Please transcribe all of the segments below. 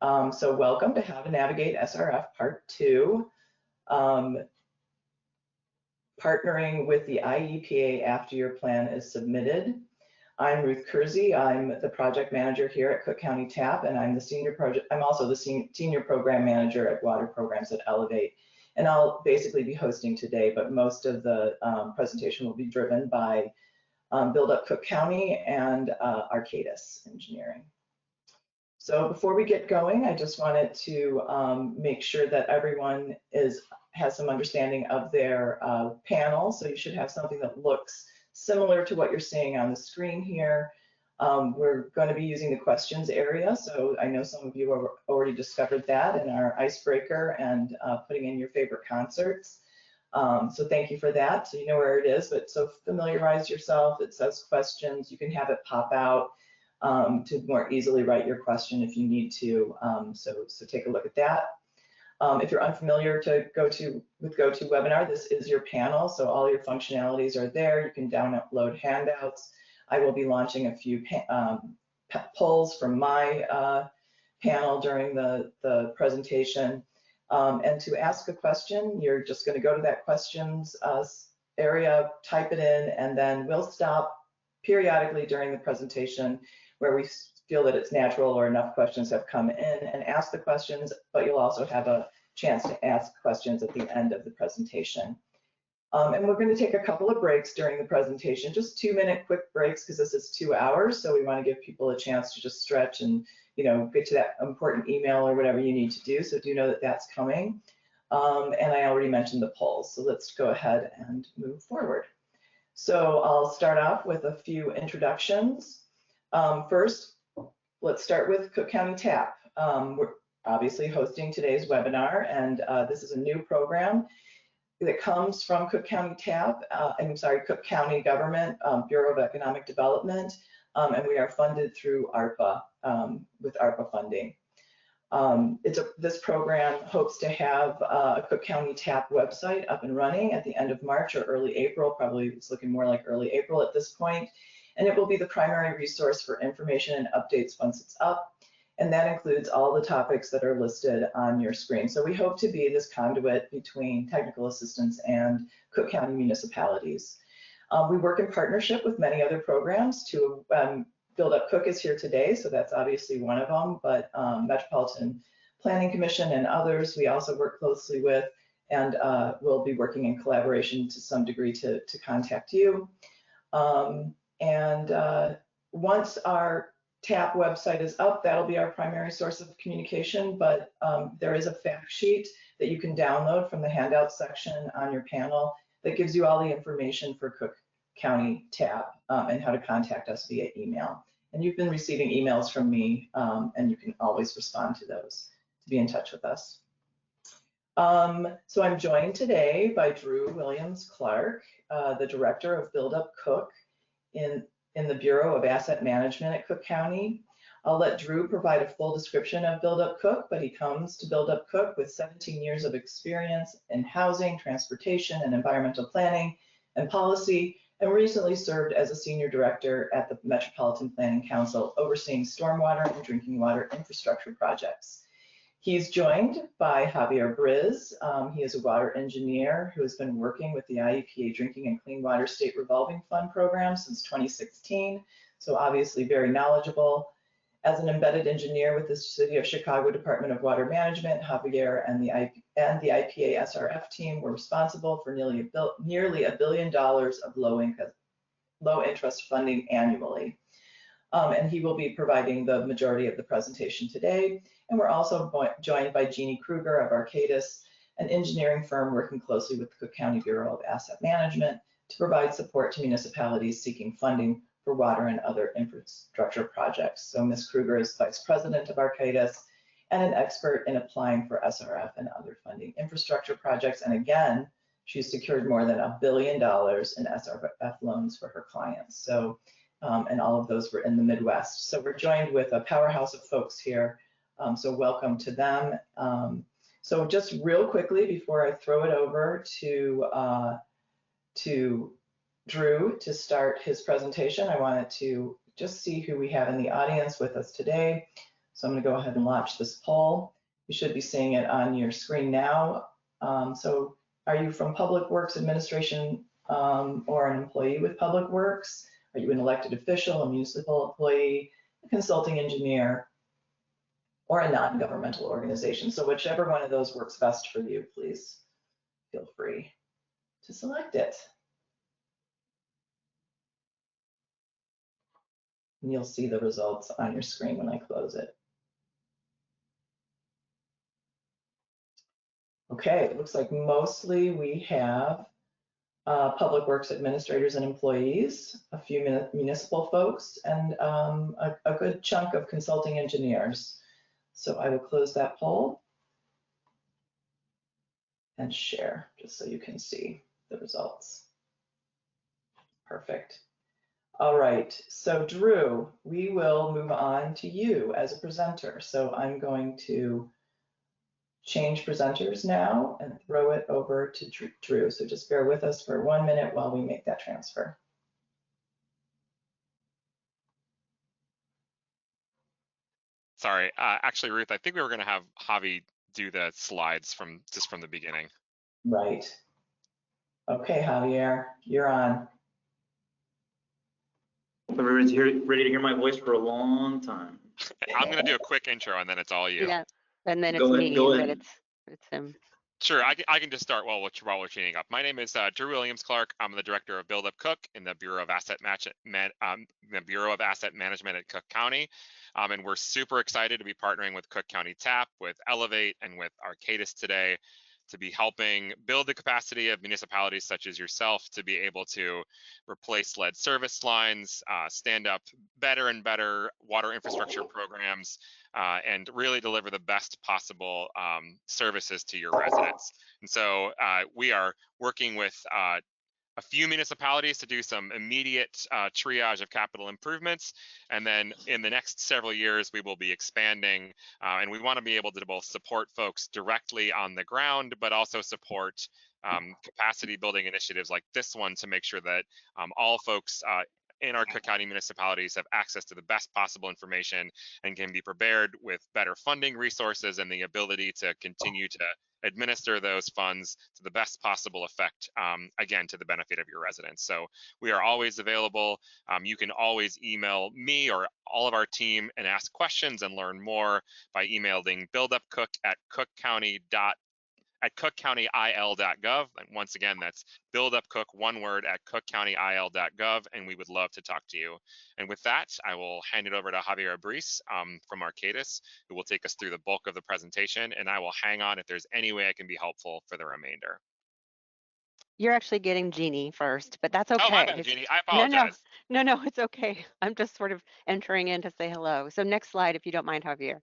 So welcome to How to Navigate SRF Part 2, partnering with the IEPA after your plan is submitted. I'm Ruth Kersey. I'm the project manager here at Cook County TAP, and I'm also the senior program manager at water programs at Elevate. And I'll basically be hosting today, but most of the presentation will be driven by Build Up Cook County and Arcadis Engineering. So before we get going, I just wanted to make sure that everyone has some understanding of their panel. So you should have something that looks similar to what you're seeing on the screen here. We're going to be using the questions area. So I know some of you have already discovered that in our icebreaker and putting in your favorite concerts. So thank you for that. So you know where it is, but so familiarize yourself. It says questions. You can have it pop out to more easily write your question if you need to. So take a look at that. If you're unfamiliar with GoToWebinar, this is your panel. So all your functionalities are there. You can download handouts. I will be launching a few polls from my panel during the presentation. And to ask a question, you're just going to go to that questions area, type it in, and then we'll stop periodically during the presentation where we feel that it's natural or enough questions have come in and ask the questions, but you'll also have a chance to ask questions at the end of the presentation. And we're going to take a couple of breaks during the presentation, just 2-minute quick breaks because this is 2 hours. So we want to give people a chance to just stretch and, you know, get to that important email or whatever you need to do. So do know that that's coming. And I already mentioned the polls. So let's go ahead and move forward. So I'll start off with a few introductions. First, let's start with Cook County TAP. We're obviously hosting today's webinar, and this is a new program that comes from Cook County TAP, Cook County Government, Bureau of Economic Development, and we are funded through ARPA, with ARPA funding. This program hopes to have a Cook County TAP website up and running at the end of March or early April. Probably it's looking more like early April at this point. And it will be the primary resource for information and updates once it's up. And that includes all the topics that are listed on your screen. So we hope to be this conduit between technical assistance and Cook County municipalities. We work in partnership with many other programs to Build Up Cook is here today, so that's obviously one of them, but Metropolitan Planning Commission and others we also work closely with, and we'll be working in collaboration to some degree to contact you. Once our TAP website is up, that'll be our primary source of communication, but there is a fact sheet that you can download from the handout section on your panel that gives you all the information for Cook County TAP and how to contact us via email. And you've been receiving emails from me, and you can always respond to those to be in touch with us. So I'm joined today by Drew Williams-Clark, the director of Build Up Cook in the Bureau of Asset Management at Cook County. I'll let Drew provide a full description of Build Up Cook, but he comes to Build Up Cook with 17 years of experience in housing, transportation, and environmental planning and policy, and recently served as a senior director at the Metropolitan Planning Council, overseeing stormwater and drinking water infrastructure projects. He's joined by Javier Briz. He is a water engineer who has been working with the IEPA Drinking and Clean Water State Revolving Fund program since 2016, so obviously very knowledgeable. As an embedded engineer with the City of Chicago Department of Water Management, Javier and the IPA SRF team were responsible for nearly $1 billion of low interest funding annually. And he will be providing the majority of the presentation today. And we're also joined by Jeannie Krueger of Arcadis, an engineering firm working closely with the Cook County Bureau of Asset Management to provide support to municipalities seeking funding for water and other infrastructure projects. So Ms. Krueger is Vice President of Arcadis and an expert in applying for SRF and other funding infrastructure projects. And again, she's secured more than $1 billion in SRF loans for her clients. So, and all of those were in the Midwest. So we're joined with a powerhouse of folks here. So welcome to them. So just real quickly before I throw it over to Drew to start his presentation, I wanted to just see who we have in the audience with us today. So I'm going to go ahead and launch this poll. You should be seeing it on your screen now. So are you from Public Works Administration or an employee with Public Works? Are you an elected official, a municipal employee, a consulting engineer, or a non-governmental organization? So whichever one of those works best for you, please feel free to select it. And you'll see the results on your screen when I close it. Okay, it looks like mostly we have public works administrators and employees, a few municipal folks, and a good chunk of consulting engineers. So I will close that poll and share just so you can see the results. Perfect. All right, so Drew, we will move on to you as a presenter. So I'm going to change presenters now and throw it over to Drew. So just bear with us for 1 minute while we make that transfer. Sorry, actually, Ruth, I think we were going to have Javi do the slides from the beginning. Right. Okay, Javier, you're on. Everybody's ready to hear my voice for a long time. I'm going to do a quick intro and then it's all you. Yeah, and then it's Go me, ahead. but it's him. Sure, I can just start while we're tuning up. My name is Drew Williams-Clark. I'm the director of Build Up Cook in the Bureau of Asset Management at Cook County, and we're super excited to be partnering with Cook County TAP, with Elevate, and with Arcadis today to be helping build the capacity of municipalities such as yourself to be able to replace lead service lines, stand up better and better water infrastructure programs, and really deliver the best possible services to your residents. And so we are working with a few municipalities to do some immediate triage of capital improvements. And then in the next several years, we will be expanding, and we want to be able to both support folks directly on the ground, but also support capacity building initiatives like this one to make sure that all folks in our Cook County municipalities have access to the best possible information and can be prepared with better funding resources and the ability to continue to administer those funds to the best possible effect, again, to the benefit of your residents. So we are always available. You can always email me or all of our team and ask questions and learn more by emailing buildupcook@cookcountyil.gov. And once again, that's buildupcook, one word, at cookcountyil.gov, and we would love to talk to you. And with that, I will hand it over to Javier Brice from Arcadis, who will take us through the bulk of the presentation, and I will hang on if there's any way I can be helpful for the remainder. You're actually getting Jeannie first, but that's okay. Oh, my bad, Jeannie. I apologize. No, it's okay. I'm just sort of entering in to say hello. So next slide, if you don't mind, Javier.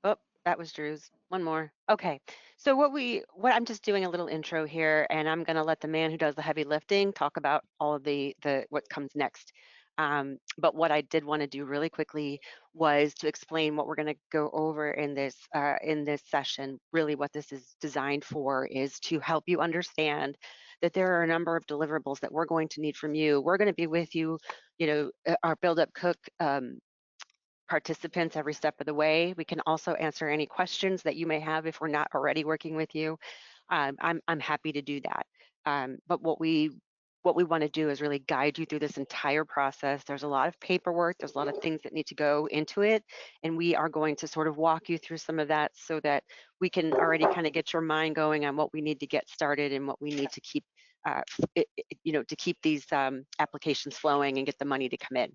Oh, that was Drew's. One more. Okay. So what I'm just doing a little intro here, and I'm going to let the man who does the heavy lifting talk about all of the what comes next. But what I did want to do really quickly was to explain what we're going to go over in this session. Really, what this is designed for is to help you understand that there are a number of deliverables that we're going to need from you. We're going to be with you, our Build Up Cook participants every step of the way. We can also answer any questions that you may have if we're not already working with you. I'm happy to do that. But what we want to do is really guide you through this entire process. There's a lot of paperwork, there's a lot of things that need to go into it, and we are going to sort of walk you through some of that so that we can already kind of get your mind going on what we need to get started and what we need to keep to keep these applications flowing and get the money to come in.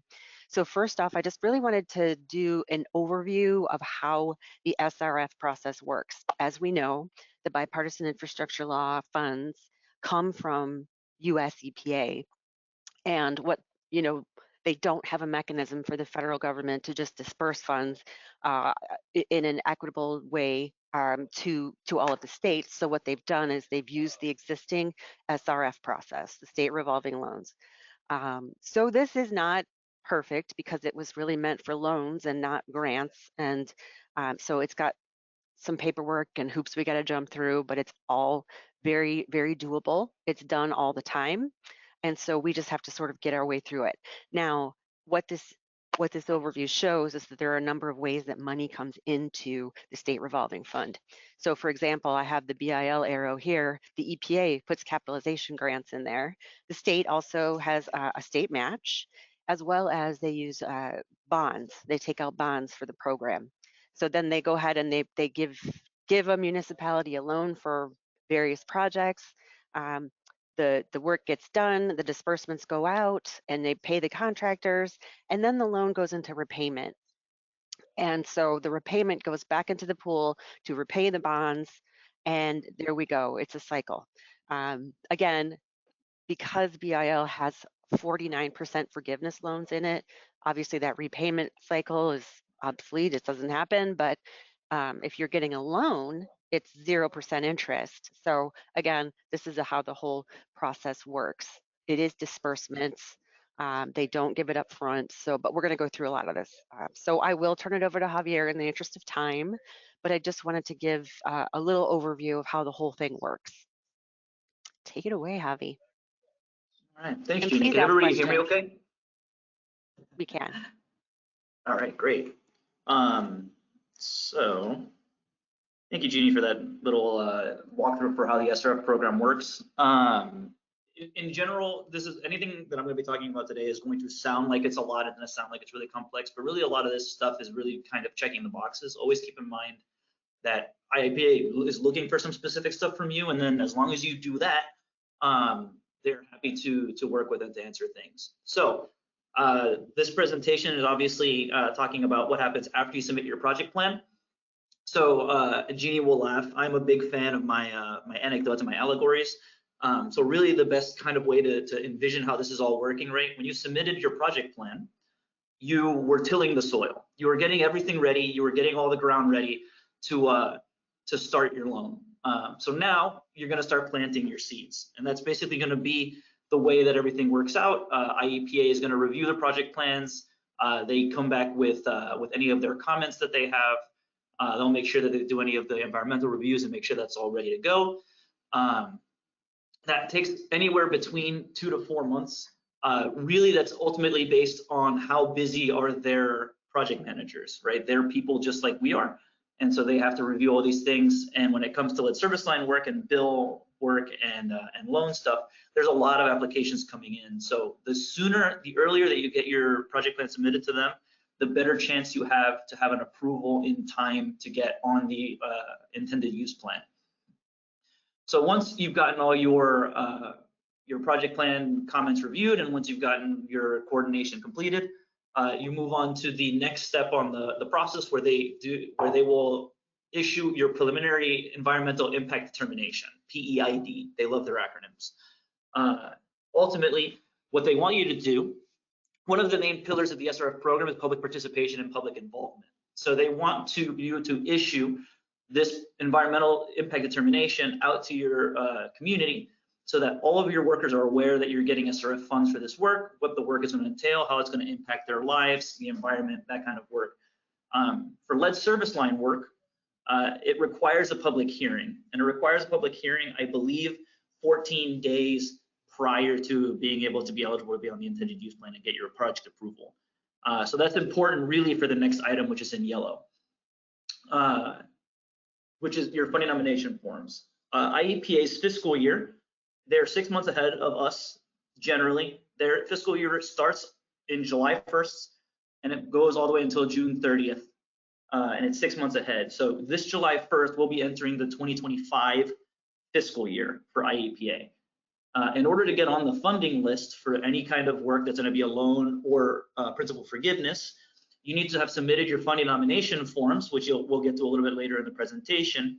So first off, I just really wanted to do an overview of how the SRF process works. As we know, the bipartisan infrastructure law funds come from US EPA, and they don't have a mechanism for the federal government to just disperse funds in an equitable way to all of the states. So what they've done is they've used the existing SRF process, the state revolving loans. So this is not perfect because it was really meant for loans and not grants. And so it's got some paperwork and hoops we got to jump through, but it's all very, very doable. It's done all the time. And so we just have to sort of get our way through it. Now, what this what this overview shows is that there are a number of ways that money comes into the state revolving fund. So for example, I have the BIL arrow here. The EPA puts capitalization grants in there. The state also has a state match, as well as they use bonds. They take out bonds for the program. So then they go ahead and they give a municipality a loan for various projects. The work gets done, the disbursements go out, and they pay the contractors, and then the loan goes into repayment. And so the repayment goes back into the pool to repay the bonds, and there we go. It's a cycle. Again, because BIL has 49% forgiveness loans in it, obviously that repayment cycle is obsolete. It doesn't happen, but if you're getting a loan, it's 0% interest. So again, this is how the whole process works. It is disbursements. They don't give it up front. So, but we're going to go through a lot of this. So I will turn it over to Javier in the interest of time, but I just wanted to give a little overview of how the whole thing works. Take it away, Javi. All right, thanks, And Jeannie. please Can ask everybody hear me questions. okay? We can. All right, great. So thank you, Jeannie, for that little walkthrough for how the SRF program works. In general, this is anything that I'm going to be talking about today is going to sound like it's a lot. It's going to sound like it's really complex, but really a lot of this stuff is really kind of checking the boxes. Always keep in mind that IEPA is looking for some specific stuff from you, and then as long as you do that, they're happy to work with it to answer things. So this presentation is obviously talking about what happens after you submit your project plan. So Jeannie will laugh. I'm a big fan of my my anecdotes and my allegories. So really the best kind of way to envision how this is all working, right? When you submitted your project plan, you were tilling the soil. You were getting everything ready. You were getting all the ground ready to start your loan. So now you're going to start planting your seeds, and that's basically going to be the way that everything works out. IEPA is going to review the project plans. They come back with any of their comments that they have. They'll make sure that they do any of the environmental reviews and make sure that's all ready to go. That takes anywhere between 2 to 4 months. Really, that's ultimately based on how busy are their project managers, right? They're people just like we are. And so they have to review all these things. And when it comes to lead service line work and bill work and loan stuff, there's a lot of applications coming in. So the earlier that you get your project plan submitted to them, the better chance you have to have an approval in time to get on the intended use plan. So once you've gotten all your project plan comments reviewed, and once you've gotten your coordination completed, you move on to the next step on the process where they will issue your preliminary environmental impact determination, PEID. They love their acronyms. Ultimately, what they want you to do, one of the main pillars of the SRF program is public participation and public involvement. So they want you to issue this environmental impact determination out to your community so that all of your workers are aware that you're getting SRF funds for this work, what the work is going to entail, how it's going to impact their lives, the environment, that kind of work. For lead service line work, it requires a public hearing, and it requires a public hearing, I believe, 14 days prior to being able to be eligible to be on the intended use plan and get your project approval. So that's important really for the next item, which is in yellow, which is your funding nomination forms. IEPA's fiscal year, they're 6 months ahead of us generally. Their fiscal year starts in July 1st and it goes all the way until June 30th, and it's 6 months ahead. So this July 1st, we'll be entering the 2025 fiscal year for IEPA. In order to get on the funding list for any kind of work that's going to be a loan or principal forgiveness, you need to have submitted your funding nomination forms, which we'll get to a little bit later in the presentation,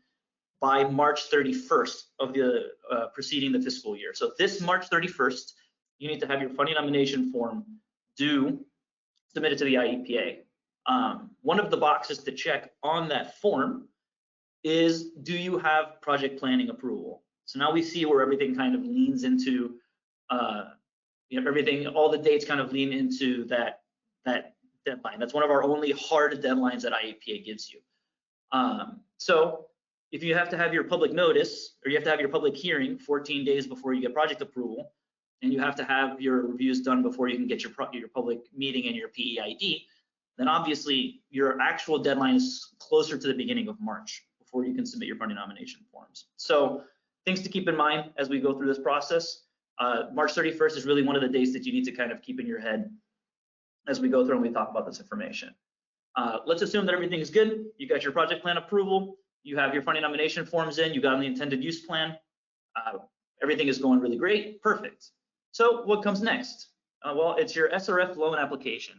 by March 31st of the preceding the fiscal year. So this March 31st, you need to have your funding nomination form due, submitted to the IEPA. One of the boxes to check on that form is, do you have project planning approval? So now we see where everything kind of leans into, everything, all the dates kind of lean into that deadline. That's one of our only hard deadlines that IEPA gives you. So if you have to have your public notice, or you have to have your public hearing 14 days before you get project approval, and you have to have your reviews done before you can get your public meeting and your PEID, then obviously your actual deadline is closer to the beginning of March before you can submit your funding nomination forms. So things to keep in mind as we go through this process. March 31st is really one of the dates that you need to kind of keep in your head as we go through and we talk about this information. Let's assume that everything is good. You got your project plan approval. You have your funding nomination forms in. You got the intended use plan. Everything is going really great. Perfect. So what comes next? Well, it's your SRF loan application.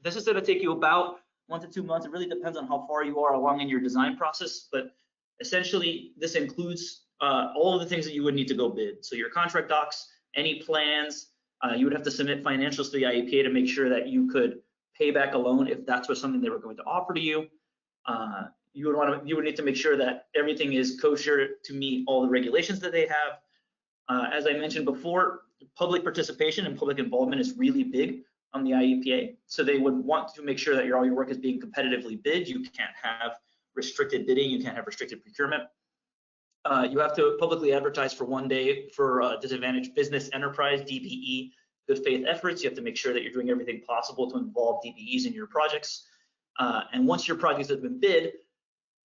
This is going to take you about 1 to 2 months. It really depends on how far you are along in your design process, but essentially this includes all of the things that you would need to go bid. So your contract docs, any plans, you would have to submit financials to the IEPA to make sure that you could pay back a loan if that's what something they were going to offer to you. You would need to make sure that everything is kosher to meet all the regulations that they have. As I mentioned before, public participation and public involvement is really big on the IEPA. So they would want to make sure that all your work is being competitively bid. You can't have restricted bidding. You can't have restricted procurement. You have to publicly advertise for 1 day for disadvantaged business enterprise, DBE, good faith efforts. You have to make sure that you're doing everything possible to involve DBEs in your projects. And once your projects have been bid,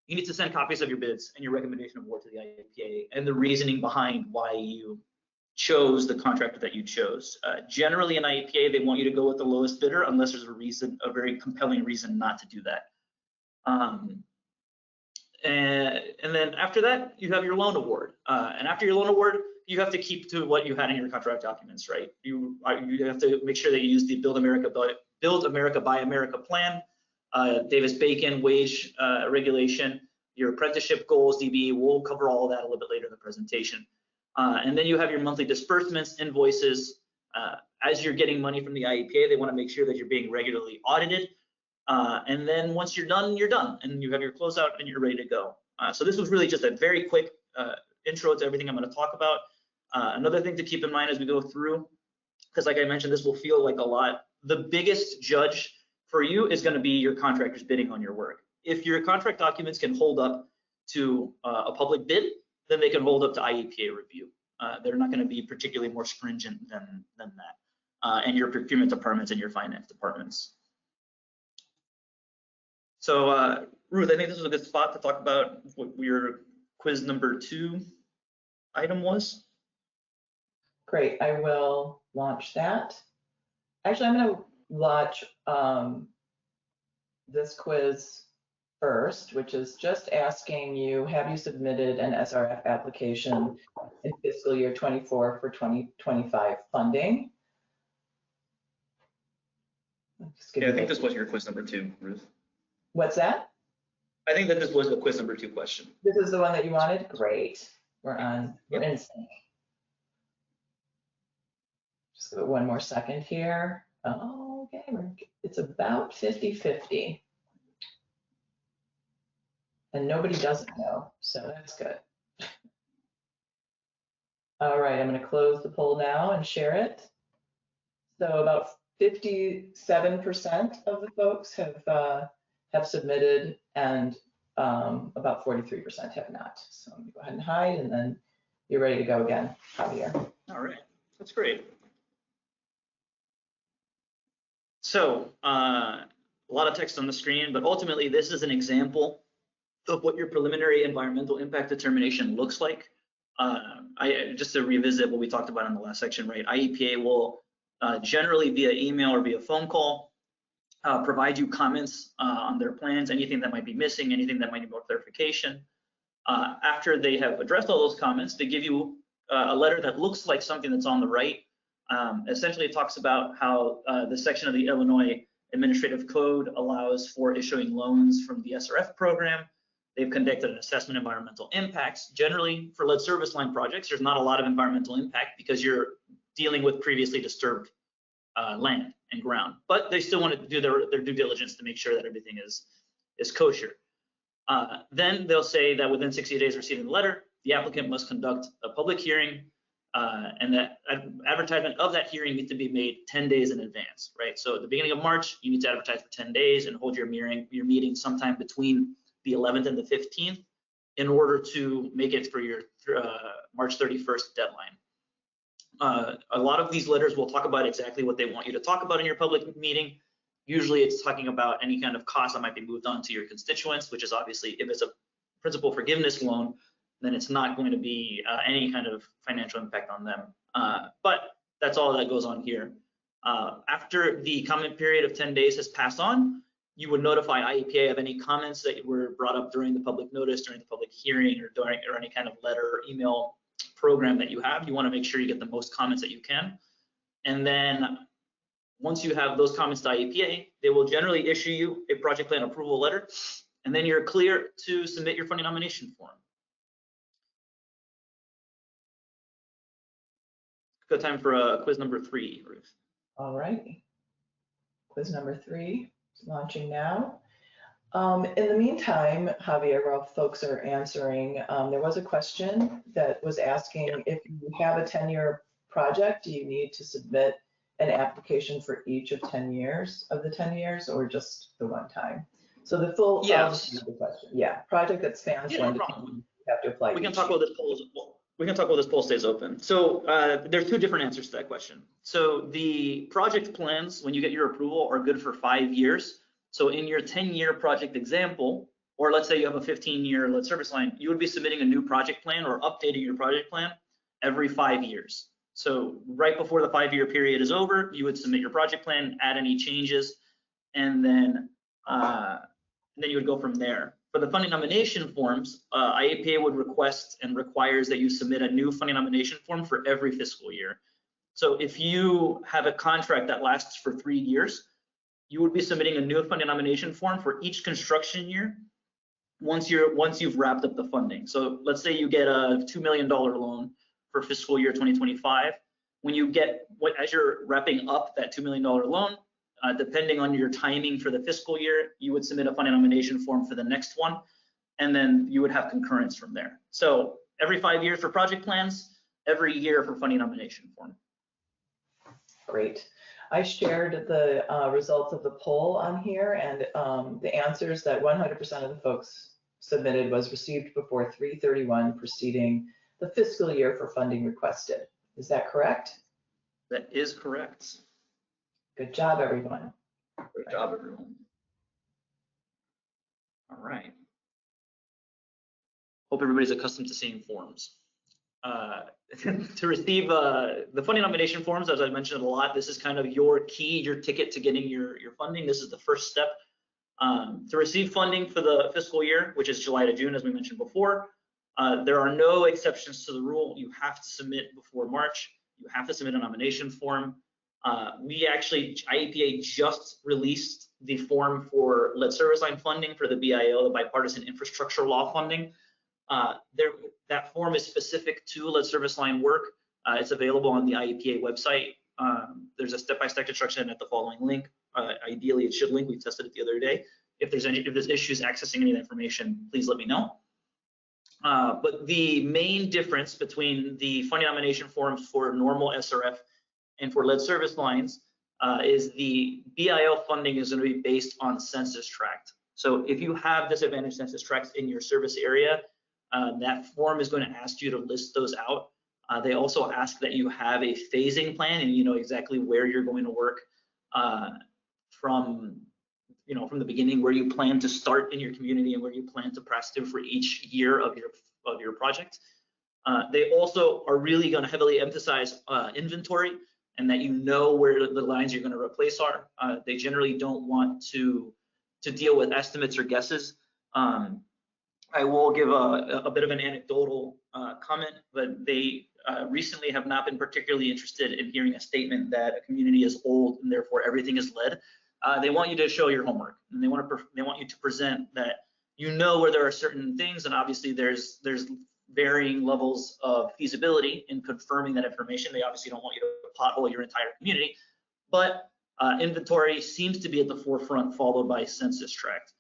you need to send copies of your bids and your recommendation of award to the IEPA and the reasoning behind why you chose the contractor that you chose. Generally in IEPA, they want you to go with the lowest bidder unless there's a very compelling reason not to do that. And then after that, you have your loan award. And after your loan award, you have to keep to what you had in your contract documents, right? You have to make sure that you use the Build America Buy America plan, Davis-Bacon wage regulation, your apprenticeship goals, DBE. We'll cover all of that a little bit later in the presentation. And then you have your monthly disbursements, invoices. As you're getting money from the IEPA, they want to make sure that you're being regularly audited. And then once you're done, and you have your closeout and you're ready to go. So this was really just a very quick intro to everything I'm going to talk about. Another thing to keep in mind as we go through, because like I mentioned, this will feel like a lot. The biggest judge for you is going to be your contractor's bidding on your work. If your contract documents can hold up to a public bid, then they can hold up to IEPA review. They're not going to be particularly more stringent than that. And your procurement departments and your finance departments. So Ruth, I think this is a good spot to talk about what your quiz number 2 item was. Great, I will launch that. Actually, I'm going to launch this quiz first, which is just asking you, have you submitted an SRF application in fiscal year 24 for 2025 funding? Yeah, I think this was your quiz number 2, Ruth. What's that? I think that this was the quiz number 2 question. This is the one that you wanted? Great. We're in sync. Just give it one more second here. Oh, okay, it's about 50-50. And nobody doesn't know, so that's good. All right, I'm going to close the poll now and share it. So about 57% of the folks have submitted, and about 43% have not. So I'm going to go ahead and hide, and then you're ready to go again, Javier. All right, that's great. So a lot of text on the screen, but ultimately this is an example of what your preliminary environmental impact determination looks like. Just to revisit what we talked about in the last section, right? IEPA will generally via email or via phone call provide you comments on their plans, anything that might be missing, anything that might need more clarification. After they have addressed all those comments, they give you a letter that looks like something that's on the right. Essentially, it talks about how the section of the Illinois Administrative Code allows for issuing loans from the SRF program. They've conducted an assessment of environmental impacts. Generally, for lead service line projects, there's not a lot of environmental impact because you're dealing with previously disturbed land and ground, but they still want to do their due diligence to make sure that everything is kosher. Then they'll say that within 60 days of receiving the letter, the applicant must conduct a public hearing, and that advertisement of that hearing needs to be made 10 days in advance, right? So at the beginning of March, you need to advertise for 10 days and hold your meeting sometime between the 11th and the 15th in order to make it for your March 31st deadline. A lot of these letters will talk about exactly what they want you to talk about in your public meeting. Usually it's talking about any kind of cost that might be moved on to your constituents, which is obviously, if it's a principal forgiveness loan, then it's not going to be any kind of financial impact on them. But that's all that goes on here. After the comment period of 10 days has passed on, you would notify IEPA of any comments that were brought up during the public notice, during the public hearing, or any kind of letter or email program that you have. You want to make sure you get the most comments that you can. And then once you have those comments to IEPA, they will generally issue you a project plan approval letter, and then you're clear to submit your funding nomination form. Good time for quiz number 3, Ruth. All right. Quiz number 3 is launching now. In the meantime, Javier, while folks are answering, there was a question that was asking if you have a 10-year project, do you need to submit an application for each of 10 years of the 10 years or just the one time? So the full yes. The question. Yeah, project that spans 1 to 10 years, you have to apply. We can talk about this poll. We can talk about this poll stays open. So there's 2 different answers to that question. So the project plans, when you get your approval, are good for 5 years. So in your 10-year project example, or let's say you have a 15-year lead service line, you would be submitting a new project plan or updating your project plan every 5 years. So right before the 5-year period is over, you would submit your project plan, add any changes, and then you would go from there. For the funding nomination forms, IEPA would request and requires that you submit a new funding nomination form for every fiscal year. So if you have a contract that lasts for 3 years, you would be submitting a new funding nomination form for each construction year once you've wrapped up the funding. So let's say you get a $2 million loan for fiscal year 2025. When you get, as you're wrapping up that $2 million loan, depending on your timing for the fiscal year, you would submit a funding nomination form for the next one, and then you would have concurrence from there. So every 5 years for project plans, every year for funding nomination form. Great. I shared the results of the poll on here, and the answers that 100% of the folks submitted was received before 3/31 preceding the fiscal year for funding requested. Is that correct? That is correct. Good job, everyone. Good job, everyone. All right. Hope everybody's accustomed to seeing forms. To receive the funding nomination forms, as I mentioned a lot, this is kind of your key, your ticket to getting your funding. This is the first step. To receive funding for the fiscal year, which is July to June, as we mentioned before, there are no exceptions to the rule. You have to submit before March. You have to submit a nomination form. IEPA just released the form for lead service line funding for the BIO, the Bipartisan Infrastructure Law funding. That form is specific to lead service line work. It's available on the IEPA website. There's a step-by-step instruction at the following link. Ideally, it should link. We tested it the other day. If there's issues accessing any of the information, please let me know. But the main difference between the funding nomination forms for normal SRF and for lead service lines is the BIL funding is going to be based on census tract. So if you have disadvantaged census tracts in your service area, that form is going to ask you to list those out. They also ask that you have a phasing plan and you know exactly where you're going to work from the beginning, where you plan to start in your community and where you plan to press through for each year of your project. They also are really going to heavily emphasize inventory and that you know where the lines you're going to replace are. They generally don't want to deal with estimates or guesses. I will give a bit of an anecdotal comment, but they recently have not been particularly interested in hearing a statement that a community is old and therefore everything is lead. They want you to show your homework, and they want you to present that you know where there are certain things, and obviously there's varying levels of feasibility in confirming that information. They obviously don't want you to pothole your entire community, but inventory seems to be at the forefront, followed by census tract.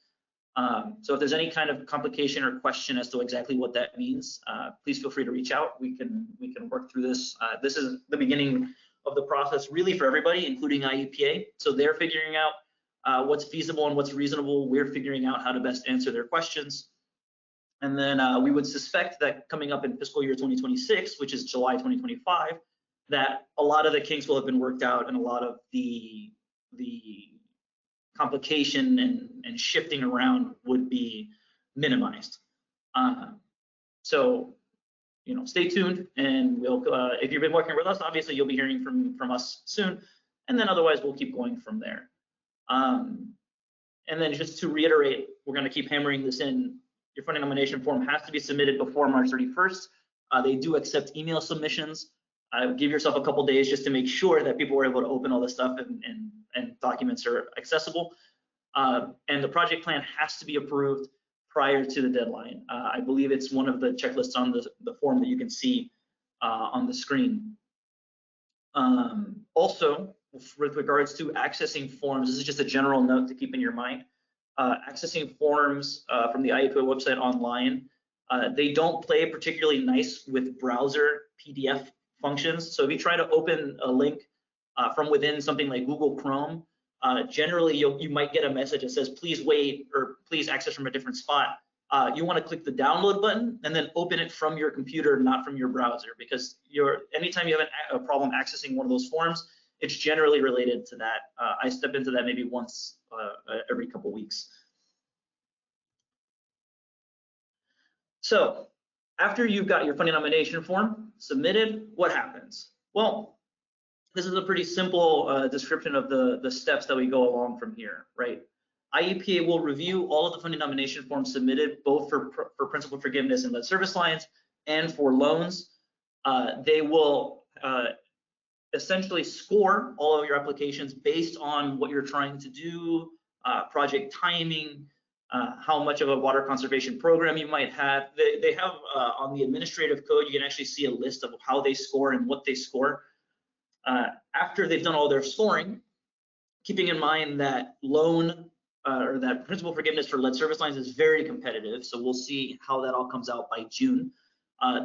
So if there's any kind of complication or question as to exactly what that means, please feel free to reach out. We can work through this. This is the beginning of the process really for everybody, including IEPA. So they're figuring out what's feasible and what's reasonable. We're figuring out how to best answer their questions. And then we would suspect that coming up in fiscal year 2026, which is July 2025, that a lot of the kinks will have been worked out and a lot of the complication and shifting around would be minimized. So, you know, stay tuned, and we'll, if you've been working with us, obviously you'll be hearing from us soon, and then otherwise we'll keep going from there. And then just to reiterate, we're going to keep hammering this in. Your funding nomination form has to be submitted before March 31st. They do accept email submissions. Give yourself a couple days just to make sure that people were able to open all this stuff and documents are accessible. And the project plan has to be approved prior to the deadline. I believe it's one of the checklists on the form that you can see on the screen. Also, with regards to accessing forms, this is just a general note to keep in your mind. Accessing forms from the IEPA website online, they don't play particularly nice with browser PDF functions. So if you try to open a link from within something like Google Chrome, generally you might get a message that says please wait or please access from a different spot. You want to click the download button and then open it from your computer, not from your browser, because anytime you have a problem accessing one of those forms, it's generally related to that. I step into that maybe once every couple weeks. So after you've got your funding nomination form submitted, what happens? Well, this is a pretty simple description of the steps that we go along from here, right? IEPA will review all of the funding nomination forms submitted, both for principal forgiveness and lead service lines and for loans. They will essentially score all of your applications based on what you're trying to do, project timing, how much of a water conservation program you might have. They have on the administrative code, you can actually see a list of how they score and what they score. After they've done all their scoring, keeping in mind that loan or that principal forgiveness for lead service lines is very competitive, so we'll see how that all comes out by June.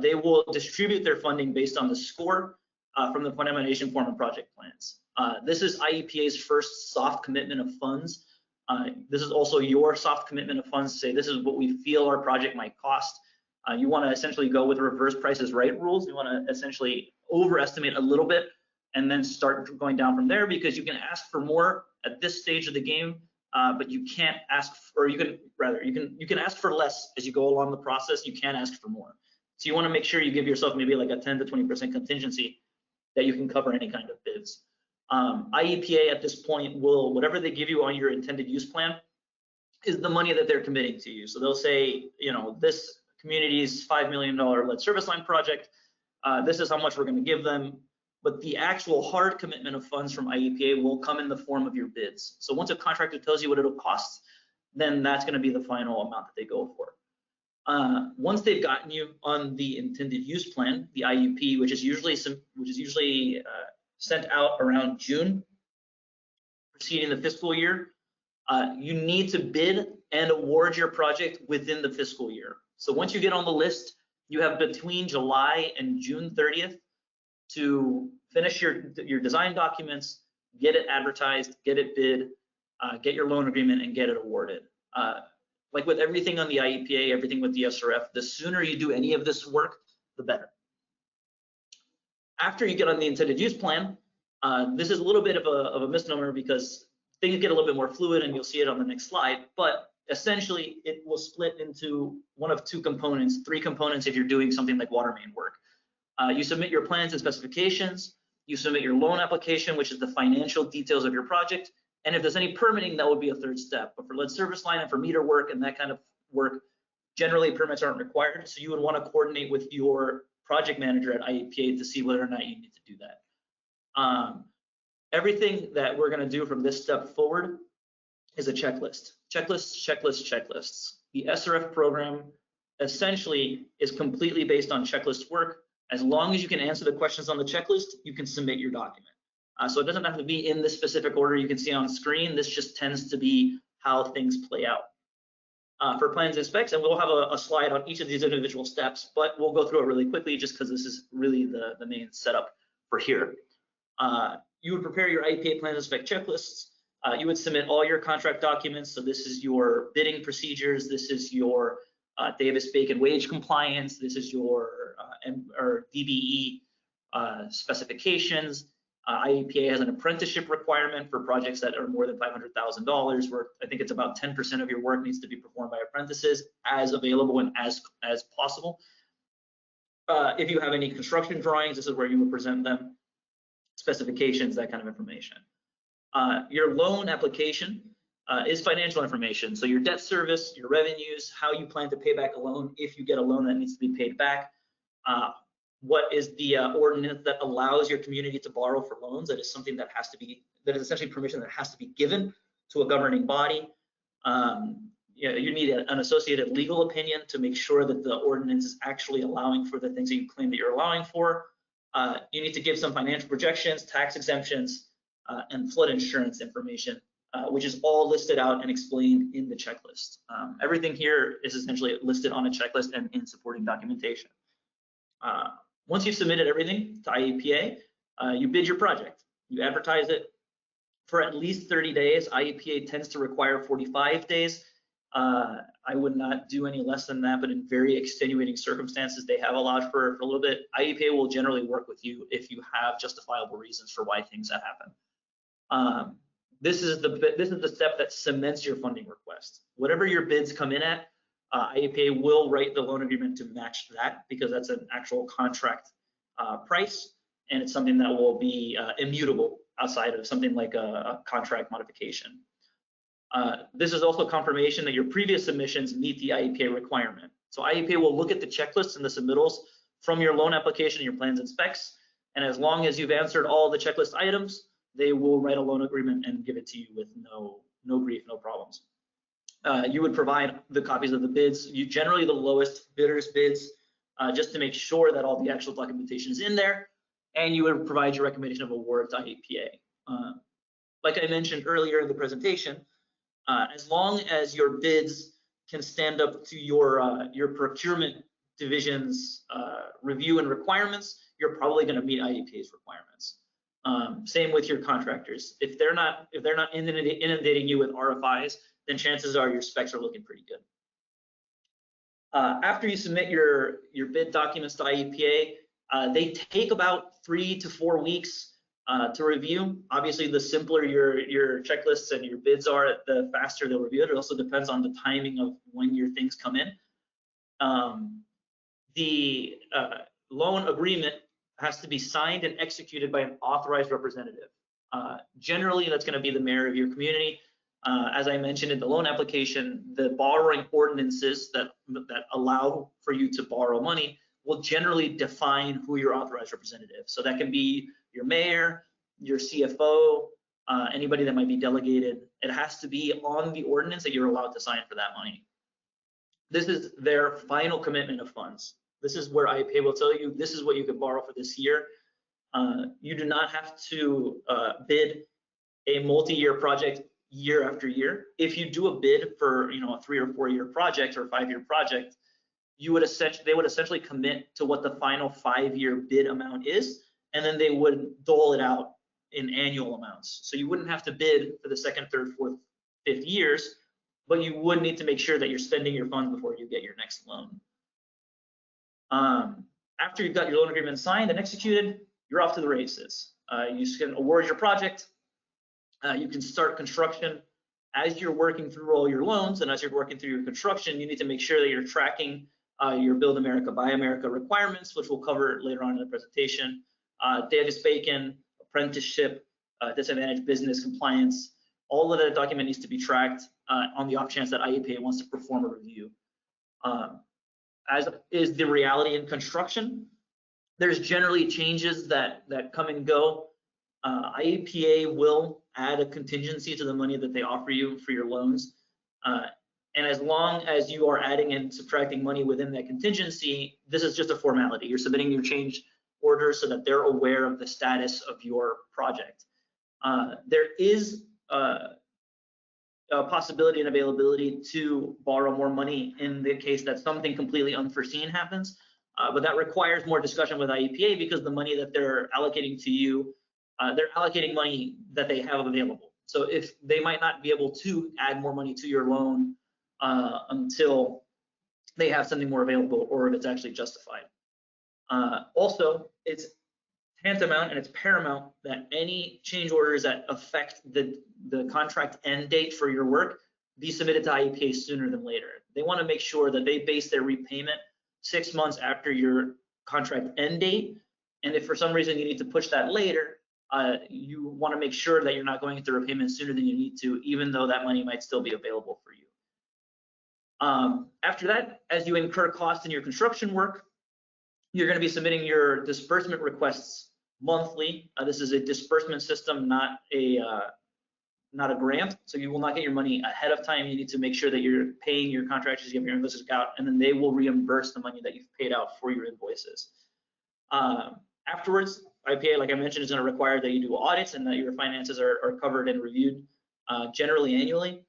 They will distribute their funding based on the score from the funding nomination form and project plans. This is IEPA's first soft commitment of funds. This is also your soft commitment of funds to say this is what we feel our project might cost. You want to essentially go with reverse Price is Right rules. You want to essentially overestimate a little bit and then start going down from there, because you can ask for more at this stage of the game, but you can't ask, or you can ask for less as you go along the process. You can ask for more. So you want to make sure you give yourself maybe like a 10 to 20% contingency that you can cover any kind of bids. IEPA at this point will, whatever they give you on your intended use plan is the money that they're committing to you. So they'll say, you know, this community's $5 million lead service line project, this is how much we're going to give them. But the actual hard commitment of funds from IEPA will come in the form of your bids. So once a contractor tells you what it'll cost, then that's going to be the final amount that they go for. Once they've gotten you on the intended use plan, the IUP, which is usually sent out around June, preceding the fiscal year, you need to bid and award your project within the fiscal year. So once you get on the list, you have between July and June 30th to finish your design documents, get it advertised, get it bid, get your loan agreement, and get it awarded. Like with everything on the IEPA, everything with the SRF, the sooner you do any of this work, the better. After you get on the intended use plan, this is a little bit of a misnomer because things get a little bit more fluid, and you'll see it on the next slide, but essentially it will split into one of two components, three components if you're doing something like water main work. You submit your plans and specifications, you submit your loan application, which is the financial details of your project, and if there's any permitting, that would be a third step. But for lead service line and for meter work and that kind of work, generally permits aren't required, so you would want to coordinate with your project manager at IEPA to see whether or not you need to do that. Everything that we're going to do from this step forward is a checklist. Checklists. The SRF program essentially is completely based on checklist work. As long as you can answer the questions on the checklist, you can submit your document. So it doesn't have to be in this specific order you can see on screen. This just tends to be how things play out. For plans and specs, and we'll have a slide on each of these individual steps, but we'll go through it really quickly just because this is really the main setup for here. You would prepare your IEPA plans and spec checklists. You would submit all your contract documents. So this is your bidding procedures. This is your Davis-Bacon wage compliance. This is your DBE specifications. IEPA has an apprenticeship requirement for projects that are more than $500,000, where I think it's about 10% of your work needs to be performed by apprentices as available and as possible. If you have any construction drawings, this is where you would present them, specifications, that kind of information. Your loan application is financial information. So your debt service, your revenues, how you plan to pay back a loan if you get a loan that needs to be paid back. What is the ordinance that allows your community to borrow for loans? That is something that has to be, that is essentially permission that has to be given to a governing body. You need an associated legal opinion to make sure that the ordinance is actually allowing for the things that you claim that you're allowing for. You need to give some financial projections, tax exemptions, and flood insurance information, which is all listed out and explained in the checklist. Everything here is essentially listed on a checklist and in supporting documentation. Once you've submitted everything to IEPA, you bid your project. You advertise it for at least 30 days. IEPA tends to require 45 days. I would not do any less than that, but in very extenuating circumstances, they have allowed for a little bit. IEPA will generally work with you if you have justifiable reasons for why things have happened. This is the step that cements your funding request. Whatever your bids come in at, IEPA will write the loan agreement to match that, because that's an actual contract price, and it's something that will be immutable outside of something like a contract modification. This is also confirmation that your previous submissions meet the IEPA requirement. So IEPA will look at the checklists and the submittals from your loan application, your plans and specs, and as long as you've answered all the checklist items, they will write a loan agreement and give it to you with no grief, no problems. You would provide the copies of the bids, generally the lowest bidders' bids, just to make sure that all the actual documentation is in there, and you would provide your recommendation of award to IEPA. Like I mentioned earlier in the presentation, as long as your bids can stand up to your procurement division's review and requirements, you're probably going to meet IEPA's requirements. Same with your contractors. If they're not inundating you with RFIs, then chances are your specs are looking pretty good. After you submit your bid documents to IEPA, they take about 3 to 4 weeks to review. Obviously, the simpler your checklists and your bids are, the faster they'll review it. It also depends on the timing of when your things come in. The loan agreement has to be signed and executed by an authorized representative. Generally, that's going to be the mayor of your community. As I mentioned in the loan application, the borrowing ordinances that allow for you to borrow money will generally define who your authorized representative. So that can be your mayor, your CFO, anybody that might be delegated. It has to be on the ordinance that you're allowed to sign for that money. This is their final commitment of funds. This is where IEPA will tell you, this is what you can borrow for this year. You do not have to bid a multi-year project year after year. If you do a bid for a 3 or 4 year project or a 5-year project, they would essentially commit to what the final 5-year bid amount is, and then they would dole it out in annual amounts. So you wouldn't have to bid for the 2nd, 3rd, 4th, 5th years, but you would need to make sure that you're spending your funds before you get your next loan. After you've got your loan agreement signed and executed, you're off to the races. You can award your project. You can start construction. As you're working through all your loans and as you're working through your construction, you need to make sure that you're tracking your Build America, Buy America requirements, which we'll cover later on in the presentation. Davis-Bacon, apprenticeship, disadvantaged business compliance, all of that document needs to be tracked on the off chance that IEPA wants to perform a review. As is the reality in construction, there's generally changes that come and go. IEPA will add a contingency to the money that they offer you for your loans. And as long as you are adding and subtracting money within that contingency, this is just a formality. You're submitting your change orders so that they're aware of the status of your project. There is a possibility and availability to borrow more money in the case that something completely unforeseen happens, but that requires more discussion with IEPA because the money that they're allocating to you, they're allocating money that they have available. So if they might not be able to add more money to your loan until they have something more available or if it's actually justified. Also, it's tantamount and it's paramount that any change orders that affect the contract end date for your work be submitted to IEPA sooner than later. They want to make sure that they base their repayment 6 months after your contract end date. And if for some reason you need to push that later, you want to make sure that you're not going into repayment sooner than you need to, even though that money might still be available for you. After that, as you incur costs in your construction work, you're going to be submitting your disbursement requests monthly. This is a disbursement system, not a grant. So you will not get your money ahead of time. You need to make sure that you're paying your contractors, you have your invoices out, and then they will reimburse the money that you've paid out for your invoices. Afterwards, IPA, like I mentioned, is going to require that you do audits and that your finances are covered and reviewed generally annually.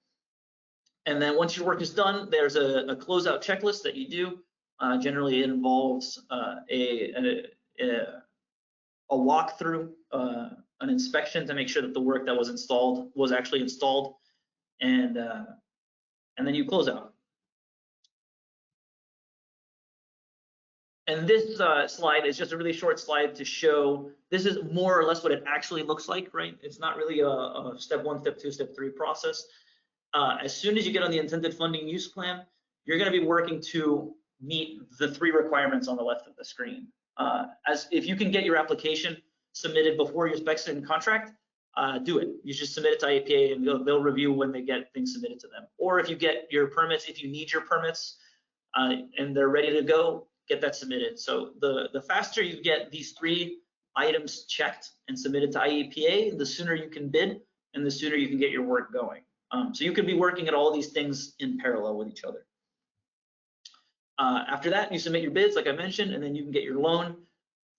And then once your work is done, there's a closeout checklist that you do. Generally, it involves a walkthrough, an inspection to make sure that the work that was installed was actually installed, and then you close out. And this slide is just a really short slide to show, this is more or less what it actually looks like, right? It's not really a step 1, step 2, step 3 process. As soon as you get on the intended funding use plan, you're going to be working to meet the 3 requirements on the left of the screen. As if you can get your application submitted before your specs and contract, do it. You just submit it to IEPA and they'll review when they get things submitted to them. Or if you get your permits, if you need your permits and they're ready to go, get that submitted. So the faster you get these 3 items checked and submitted to IEPA, the sooner you can bid and the sooner you can get your work going. So you could be working at all these things in parallel with each other. After that, you submit your bids, like I mentioned, and then you can get your loan.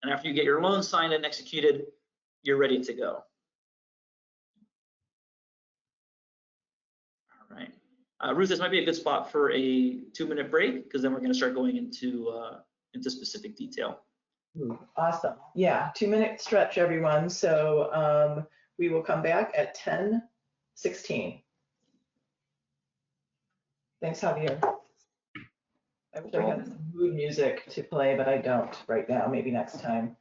And after you get your loan signed and executed, you're ready to go. All right. Ruth, this might be a good spot for a 2-minute break, because then we're going to start going into specific detail. Awesome. Yeah, 2-minute stretch, everyone. So we will come back at 10:16. Thanks, Javier. I wish I had some mood music to play, but I don't right now. Maybe next time.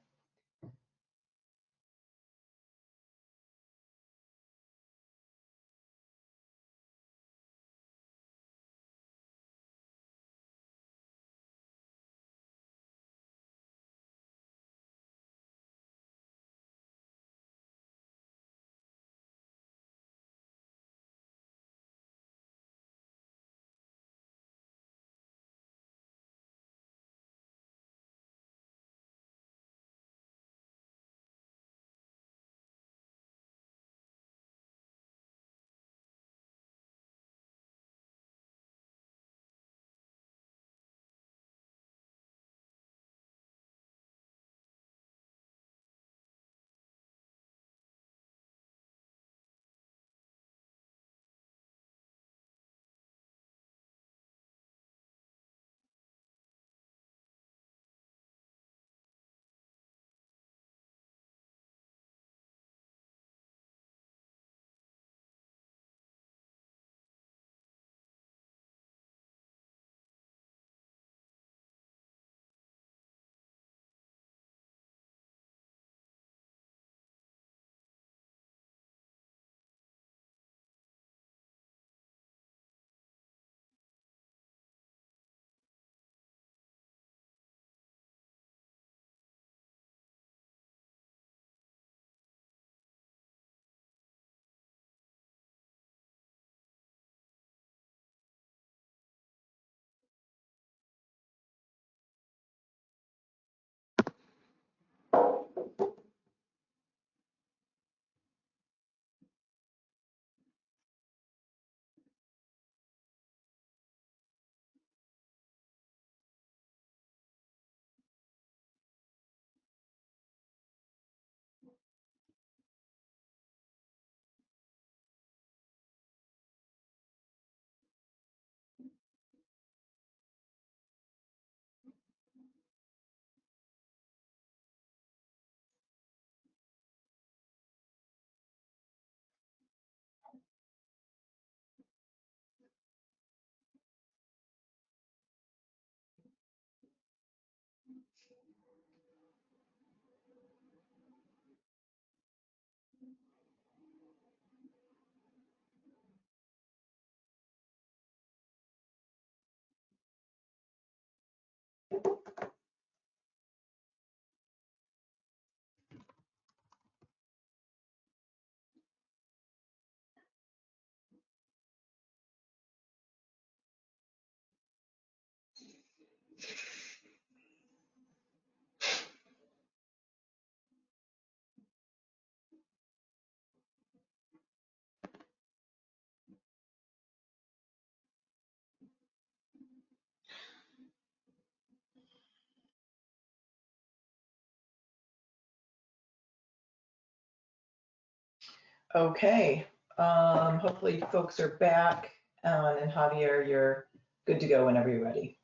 Okay, hopefully folks are back, and Javier, you're good to go whenever you're ready.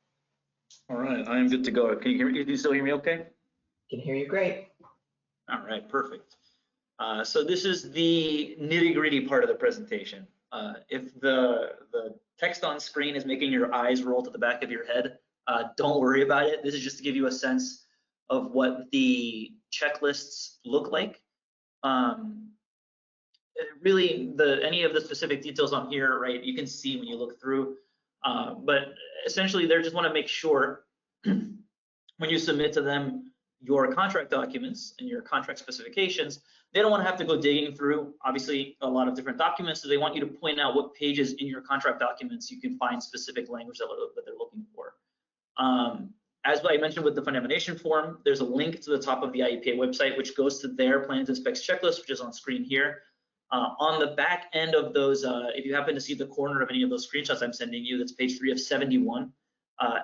All right, I am good to go. Can you hear me? Can you still hear me okay? Can hear you great. All right, perfect. So this is the nitty-gritty part of the presentation. If the text on screen is making your eyes roll to the back of your head, don't worry about it. This is just to give you a sense of what the checklists look like. Really, any of the specific details on here, right, you can see when you look through. But essentially, they just want to make sure when you submit to them your contract documents and your contract specifications, they don't want to have to go digging through, obviously, a lot of different documents. So they want you to point out what pages in your contract documents you can find specific language that they're looking for. As I mentioned with the fund nomination form, there's a link to the top of the IEPA website, which goes to their plans and specs checklist, which is on screen here. On the back end of those, if you happen to see the corner of any of those screenshots I'm sending you, that's page 3 of 71.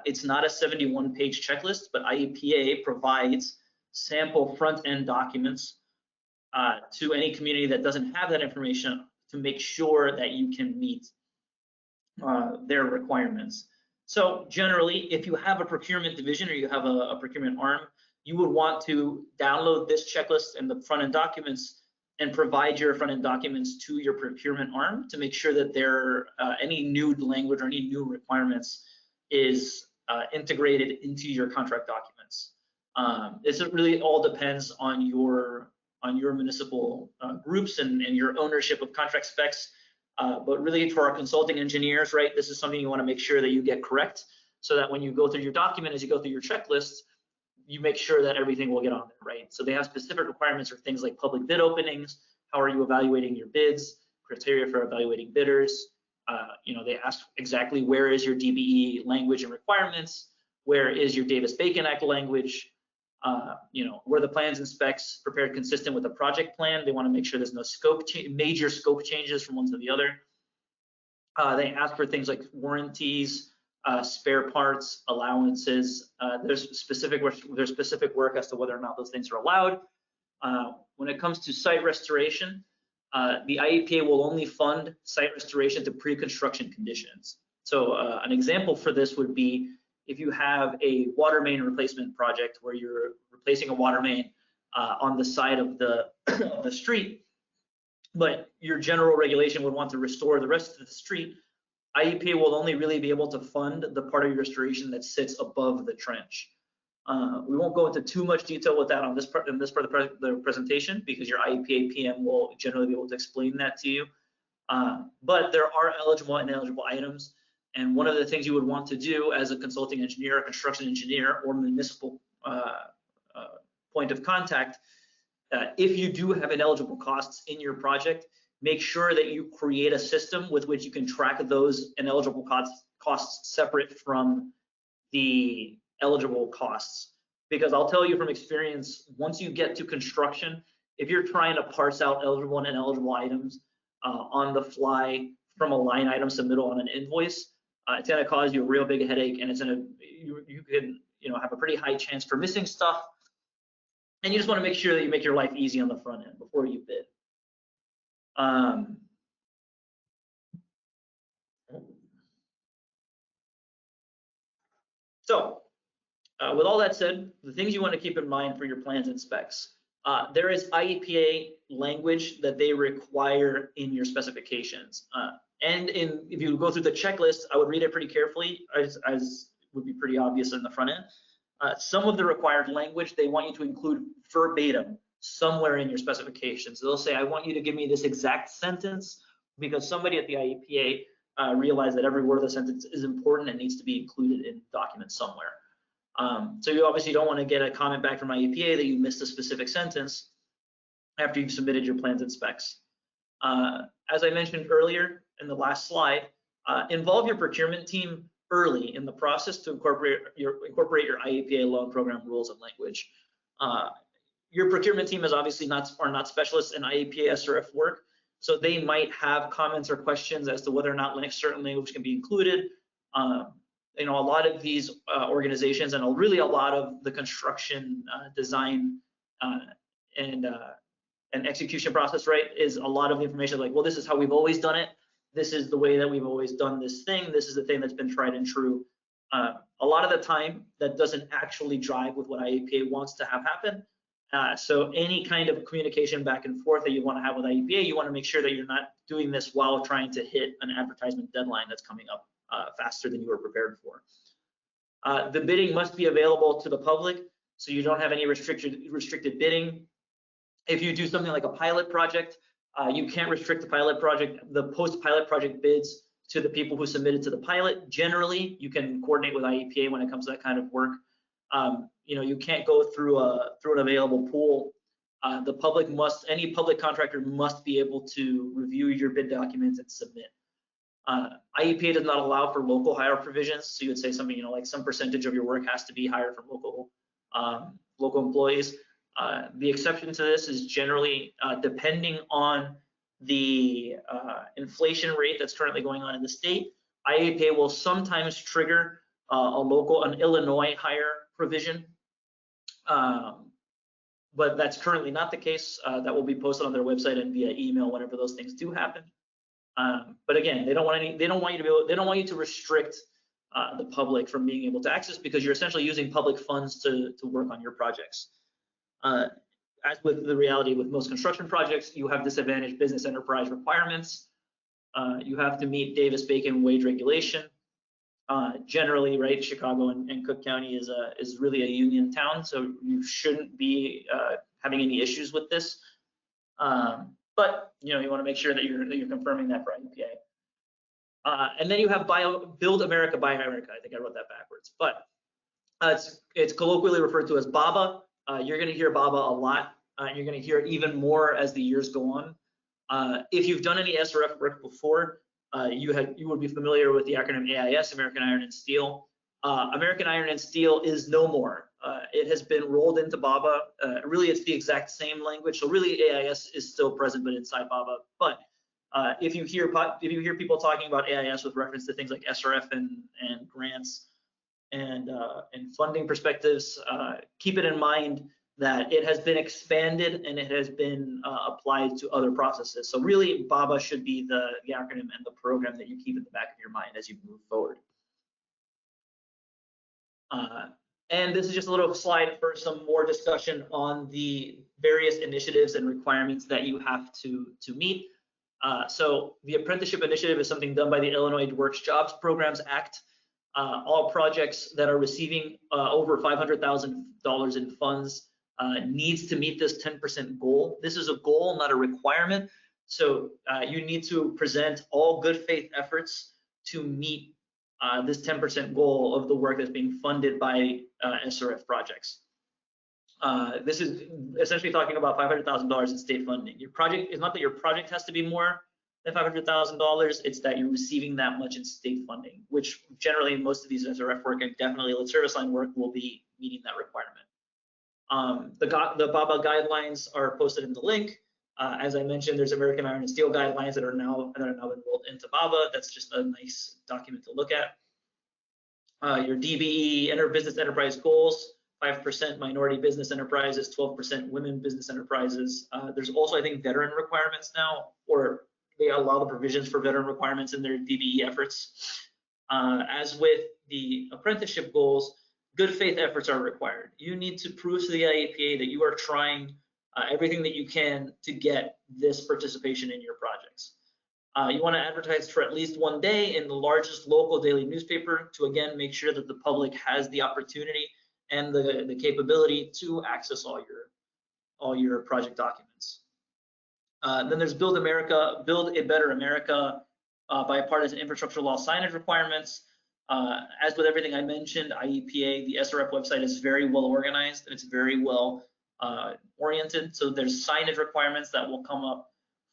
It's not a 71-page checklist, but IEPA provides sample front-end documents to any community that doesn't have that information to make sure that you can meet their requirements. So generally, if you have a procurement division or you have a procurement arm, you would want to download this checklist and the front-end documents and provide your front-end documents to your procurement arm to make sure that any new language or any new requirements is integrated into your contract documents. This really all depends on your municipal groups and your ownership of contract specs. But really for our consulting engineers, right, this is something you want to make sure that you get correct so that when you go through your document, as you go through your checklist, you make sure that everything will get on there, right? So they have specific requirements for things like public bid openings, how are you evaluating your bids, criteria for evaluating bidders. They ask exactly where is your DBE language and requirements, where is your Davis-Bacon Act language, were the plans and specs prepared consistent with the project plan. They want to make sure there's no major scope changes from one to the other. They ask for things like warranties, spare parts, allowances. There's specific work as to whether or not those things are allowed. When it comes to site restoration, the IEPA will only fund site restoration to pre-construction conditions. So an example for this would be if you have a water main replacement project where you're replacing a water main on the side of the street, but your general regulation would want to restore the rest of the street, IEPA will only really be able to fund the part of your restoration that sits above the trench. We won't go into too much detail with that on this part of the presentation because your IEPA PM will generally be able to explain that to you. But there are eligible and ineligible items. And one of the things you would want to do as a consulting engineer, a construction engineer, or municipal point of contact, if you do have ineligible costs in your project, make sure that you create a system with which you can track those ineligible costs separate from the eligible costs. Because I'll tell you from experience, once you get to construction, if you're trying to parse out eligible and ineligible items on the fly from a line item submittal on an invoice, it's going to cause you a real big headache, and it's going to you can have a pretty high chance for missing stuff. And you just want to make sure that you make your life easy on the front end before you bid. So with all that said, the things you want to keep in mind for your plans and specs. There is IEPA language that they require in your specifications. And if you go through the checklist, I would read it pretty carefully, as would be pretty obvious in the front end. Some of the required language, they want you to include verbatim somewhere in your specifications. They'll say, I want you to give me this exact sentence, because somebody at the IEPA realized that every word of the sentence is important and needs to be included in documents somewhere. So you obviously don't want to get a comment back from IEPA that you missed a specific sentence after you've submitted your plans and specs. As I mentioned earlier in the last slide, involve your procurement team early in the process to incorporate your IEPA loan program rules and language. Your procurement team is obviously are not specialists in IEPA SRF work, so they might have comments or questions as to whether or not certain language can be included. You know, a lot of these organizations and really a lot of the construction design and execution process, right, is a lot of the information like, well, this is how we've always done it. This is the way that we've always done this thing. This is the thing that's been tried and true. A lot of the time, that doesn't actually jive with what IEPA wants to have happen. So any kind of communication back and forth that you want to have with IEPA, you want to make sure that you're not doing this while trying to hit an advertisement deadline that's coming up faster than you were prepared for. The bidding must be available to the public, so you don't have any restricted bidding. If you do something like a pilot project, you can't restrict the post-pilot project bids to the people who submitted to the pilot. Generally, you can coordinate with IEPA when it comes to that kind of work. You know, you can't go through an available pool. Any public contractor must be able to review your bid documents and submit. IEPA does not allow for local hire provisions, so you would say something, you know, like some percentage of your work has to be hired from local employees. The exception to this is generally depending on the inflation rate that's currently going on in the state. IEPA will sometimes trigger an Illinois hire provision, but that's currently not the case. That will be posted on their website and via email whenever those things do happen. But again, they don't want you to restrict the public from being able to access, because you're essentially using public funds to work on your projects. As with the reality with most construction projects, you have disadvantaged business enterprise requirements. You have to meet Davis-Bacon wage regulation. Generally, right, Chicago and Cook County is really a union town, so you shouldn't be having any issues with this. But you know, you want to make sure that you're confirming that for IEPA. And then you have Build America, Buy America. I think I wrote that backwards, but it's colloquially referred to as BABA. You're going to hear BABA a lot. You're going to hear it even more as the years go on. If you've done any SRF work before, you would be familiar with the acronym AIS, American Iron and Steel. American Iron and Steel is no more. It has been rolled into BABA. Really, it's the exact same language. So really, AIS is still present, but inside BABA. But if you hear people talking about AIS with reference to things like SRF and grants and funding perspectives, keep it in mind that it has been expanded and it has been applied to other processes. So really, BABA should be the acronym and the program that you keep in the back of your mind as you move forward. And this is just a little slide for some more discussion on the various initiatives and requirements that you have to meet. So the apprenticeship initiative is something done by the Illinois Works Jobs Programs Act. All projects that are receiving over $500,000 in funds needs to meet this 10% goal. This is a goal, not a requirement. So you need to present all good faith efforts to meet this 10% goal of the work that's being funded by SRF projects. This is essentially talking about $500,000 in state funding. Your project is not that your project has to be more than $500,000, it's that you're receiving that much in state funding, which generally most of these SRF work and definitely service line work will be meeting that requirement. The BABA guidelines are posted in the link. As I mentioned, there's American Iron and Steel guidelines that are now enrolled into BABA. That's just a nice document to look at. Your DBE, business enterprise goals, 5% minority business enterprises, 12% women business enterprises. There's also, I think, veteran requirements now, or they allow the provisions for veteran requirements in their DBE efforts. As with the apprenticeship goals, good faith efforts are required. You need to prove to the IEPA that you are trying everything that you can to get this participation in your projects. You want to advertise for at least one day in the largest local daily newspaper to, again, make sure that the public has the opportunity and the capability to access all your project documents. Then there's Build America, Build a Better America, bipartisan infrastructure law signage requirements. As with everything I mentioned, IEPA, the SRF website is very well organized and it's very well oriented. So there's signage requirements that will come up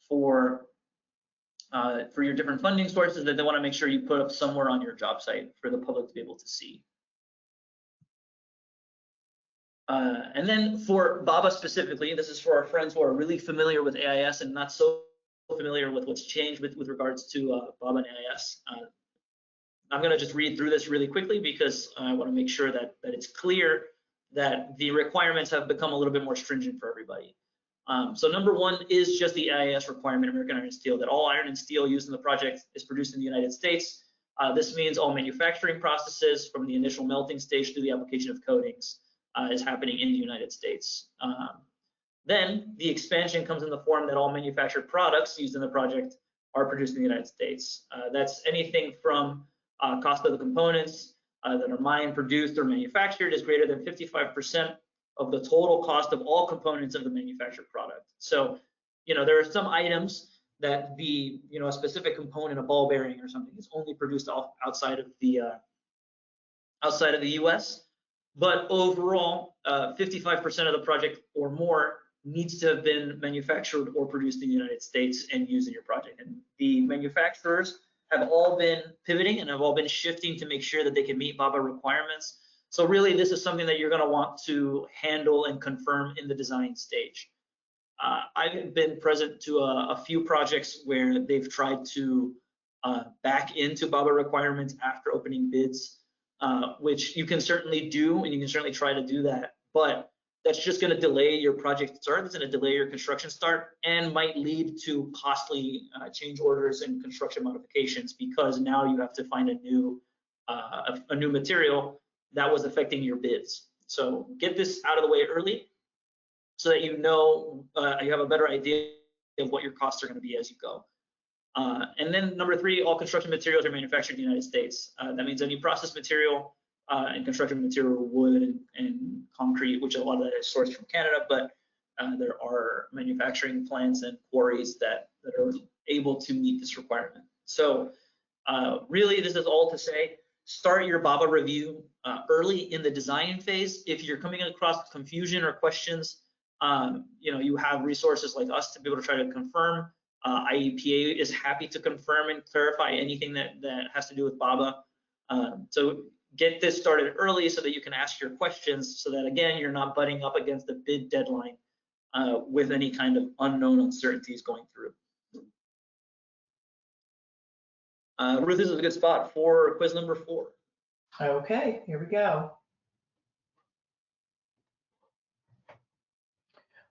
for for your different funding sources that they want to make sure you put up somewhere on your job site for the public to be able to see. And then for BABA specifically, this is for our friends who are really familiar with AIS and not so familiar with what's changed with regards to BABA and AIS. I'm going to just read through this really quickly because I want to make sure that it's clear that the requirements have become a little bit more stringent for everybody. So number one is just the AIS requirement, American Iron and Steel, that all iron and steel used in the project is produced in the United States. This means all manufacturing processes from the initial melting stage to the application of coatings is happening in the United States. Then the expansion comes in the form that all manufactured products used in the project are produced in the United States. That's anything from cost of the components that are mined, produced, or manufactured is greater than 55% of the total cost of all components of the manufactured product. So, there are some items that the, a specific component, a ball bearing or something, is only produced outside of the U.S. But overall, 55% of the project or more needs to have been manufactured or produced in the United States and used in your project. And the manufacturers have all been pivoting and have all been shifting to make sure that they can meet BABA requirements. So really, this is something that you're going to want to handle and confirm in the design stage. I've been present to a few projects where they've tried to back into BABA requirements after opening bids, which you can certainly do, and you can certainly try to do that, but that's just going to delay your project start. It's going to delay your construction start and might lead to costly change orders and construction modifications, because now you have to find a new material that was affecting your bids. So get this out of the way early so that you have a better idea of what your costs are going to be as you go. And then number three, all construction materials are manufactured in the United States. That means any process material and construction material, wood and concrete, which a lot of that is sourced from Canada, but there are manufacturing plants and quarries that are able to meet this requirement. So really, this is all to say, start your BABA review early in the design phase. If you're coming across confusion or questions, you have resources like us to be able to try to confirm. IEPA is happy to confirm and clarify anything that has to do with BABA. So get this started early so that you can ask your questions, so that again, you're not butting up against the bid deadline with any kind of unknown uncertainties going through. Ruth, this is a good spot for quiz number 4. Okay, here we go.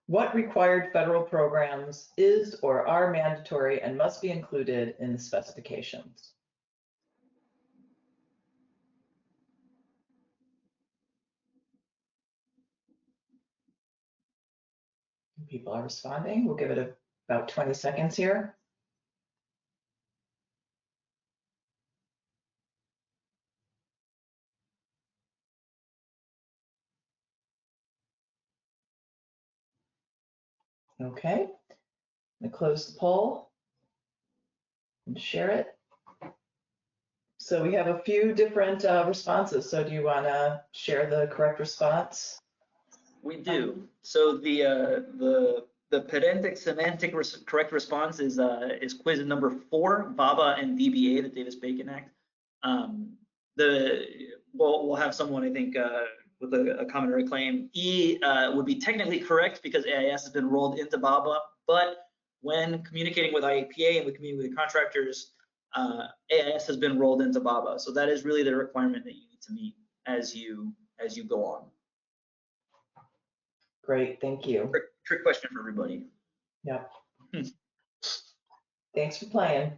What required federal programs is or are mandatory and must be included in the specifications? People are responding. We'll give it about 20 seconds here. Okay, I'm going to close the poll and share it. So we have a few different responses. So do you want to share the correct response? We do. So the pedantic semantic correct response is quiz number 4, BABA and DBA, the Davis-Bacon Act. We'll have someone, I think, with a commentary claim. E would be technically correct because AIS has been rolled into BABA, but when communicating with IEPA and with communicating with contractors, AIS has been rolled into BABA. So that is really the requirement that you need to meet as you go on. Great, thank you. Trick question for everybody. Yep. Thanks for playing.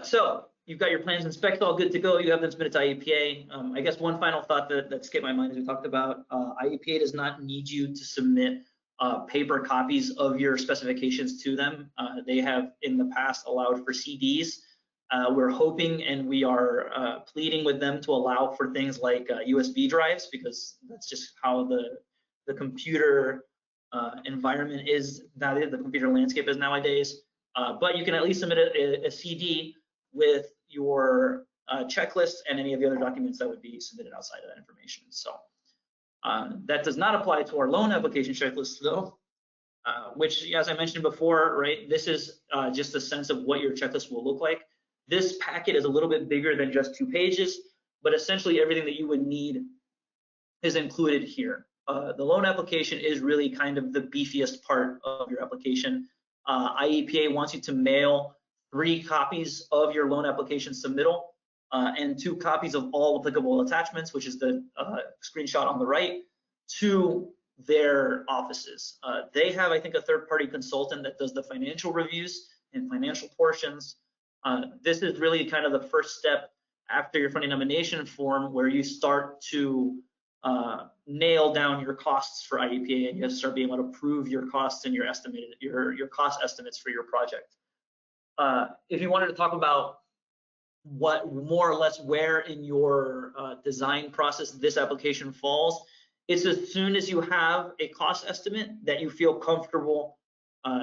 So you've got your plans and specs all good to go. You have them submitted to IEPA. I guess one final thought that skipped my mind as we talked about, IEPA does not need you to submit paper copies of your specifications to them. They have in the past allowed for CDs. We're hoping and we are pleading with them to allow for things like USB drives, because that's just how the computer environment is, the computer landscape is nowadays. But you can at least submit a CD with your checklist and any of the other documents that would be submitted outside of that information. So that does not apply to our loan application checklist though. which, as I mentioned before, right, this is just a sense of what your checklist will look like. This packet is a little bit bigger than just 2 pages, but essentially everything that you would need is included here. The loan application is really kind of the beefiest part of your application. IEPA wants you to mail 3 copies of your loan application submittal and 2 copies of all applicable attachments, which is the screenshot on the right, to their offices. They have, I think, a third-party consultant that does the financial reviews and financial portions. This is really kind of the first step after your funding nomination form, where you start to nail down your costs for IEPA, and you have to start being able to prove your costs and your estimated your cost estimates for your project. If you wanted to talk about what more or less where in your design process this application falls, it's as soon as you have a cost estimate that you feel comfortable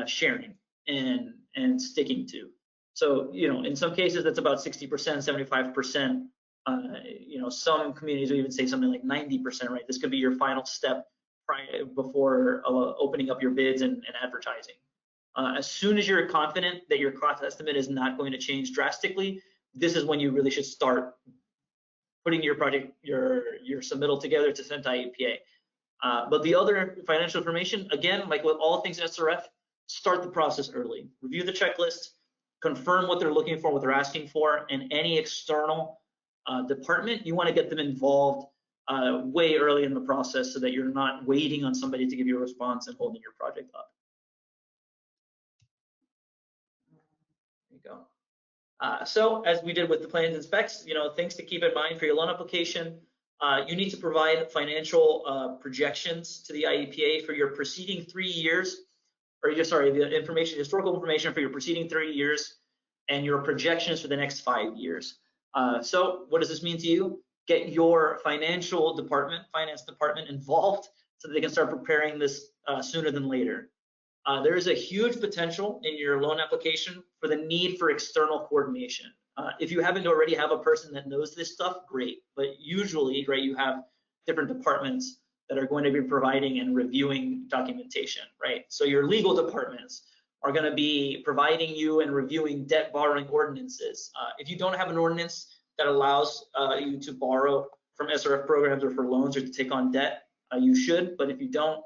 sharing and sticking to. So, you know, in some cases that's about 60%, 75%. You know, some communities will even say something like 90%, right? This could be your final step before opening up your bids and advertising. As soon as you're confident that your cost estimate is not going to change drastically, this is when you really should start putting your project, your submittal together to send to IEPA. But the other financial information, again, like with all things SRF, start the process early. Review the checklist, confirm what they're looking for, what they're asking for, and any external department, you want to get them involved way early in the process so that you're not waiting on somebody to give you a response and holding your project up. There you go. So as we did with the plans and specs, you know, things to keep in mind for your loan application. You need to provide financial projections to the IEPA for your preceding 3 years, or the historical information for your preceding 3 years, and your projections for the next 5 years. So what does this mean to you? Get your finance department involved so that they can start preparing this sooner than later. There is a huge potential in your loan application for the need for external coordination. If you happen to already have a person that knows this stuff, great. But usually, right, you have different departments that are going to be providing and reviewing documentation, right? So your legal departments are going to be providing you and reviewing debt borrowing ordinances. If you don't have an ordinance that allows you to borrow from SRF programs or for loans or to take on debt, you should. But if you don't,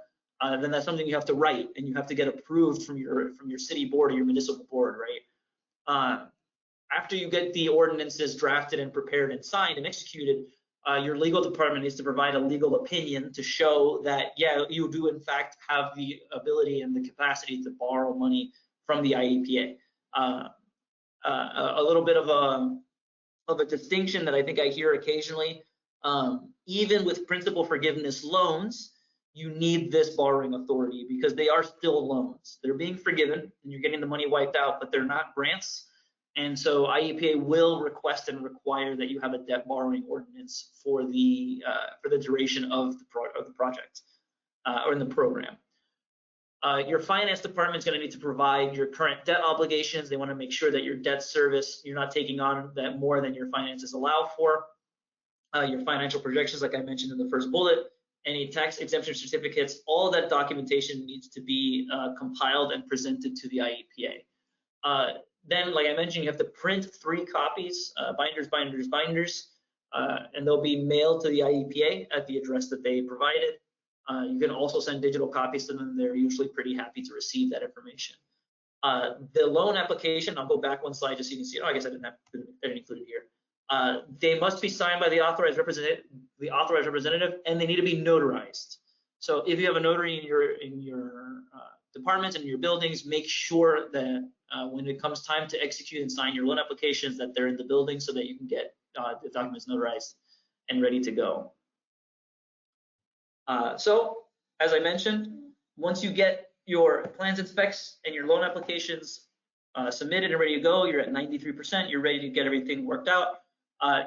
then that's something you have to write, and you have to get approved from your city board or your municipal board, right? After you get the ordinances drafted and prepared and signed and executed, your legal department needs to provide a legal opinion to show that, yeah, you do in fact have the ability and the capacity to borrow money from the IEPA. A little bit of a distinction that I think I hear occasionally, even with principal forgiveness loans, you need this borrowing authority because they are still loans. They're being forgiven and you're getting the money wiped out, but they're not grants. And so IEPA will request and require that you have a debt borrowing ordinance for the duration of the project or in the program. Your finance department is going to need to provide your current debt obligations. They want to make sure that your debt service, you're not taking on that more than your finances allow for. Your financial projections, like I mentioned in the first bullet, any tax exemption certificates, all that documentation needs to be compiled and presented to the IEPA. Then, like I mentioned, you have to print 3 copies, binders, and they'll be mailed to the IEPA at the address that they provided. You can also send digital copies to them. They're usually pretty happy to receive that information. The loan application, I'll go back one slide just so you can see. Oh, I guess I didn't include it here. They must be signed by the authorized representative, and they need to be notarized. So if you have a notary in your departments and in your buildings, make sure that when it comes time to execute and sign your loan applications, that they're in the building so that you can get the documents notarized and ready to go. So as I mentioned, once you get your plans and specs and your loan applications submitted and ready to go, you're at 93%, you're ready to get everything worked out.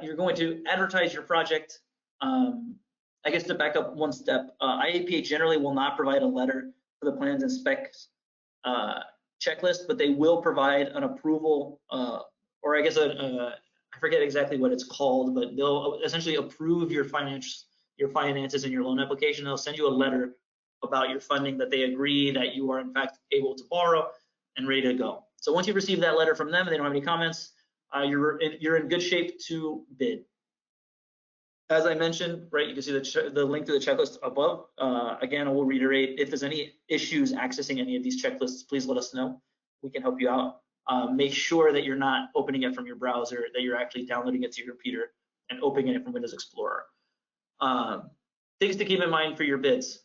You're going to advertise your project. I guess to back up one step, IEPA generally will not provide a letter for the plans and specs checklist, but they will provide an approval, or I guess I forget exactly what it's called, but they'll essentially approve your finances and your loan application. They'll send you a letter about your funding, that they agree that you are in fact able to borrow and ready to go. So once you receive that letter from them and they don't have any comments, you're in good shape to bid. As I mentioned, right, you can see the link to the checklist above. Again, I will reiterate, if there's any issues accessing any of these checklists, please let us know. We can help you out. Make sure that you're not opening it from your browser, that you're actually downloading it to your computer and opening it from Windows Explorer. Things to keep in mind for your bids.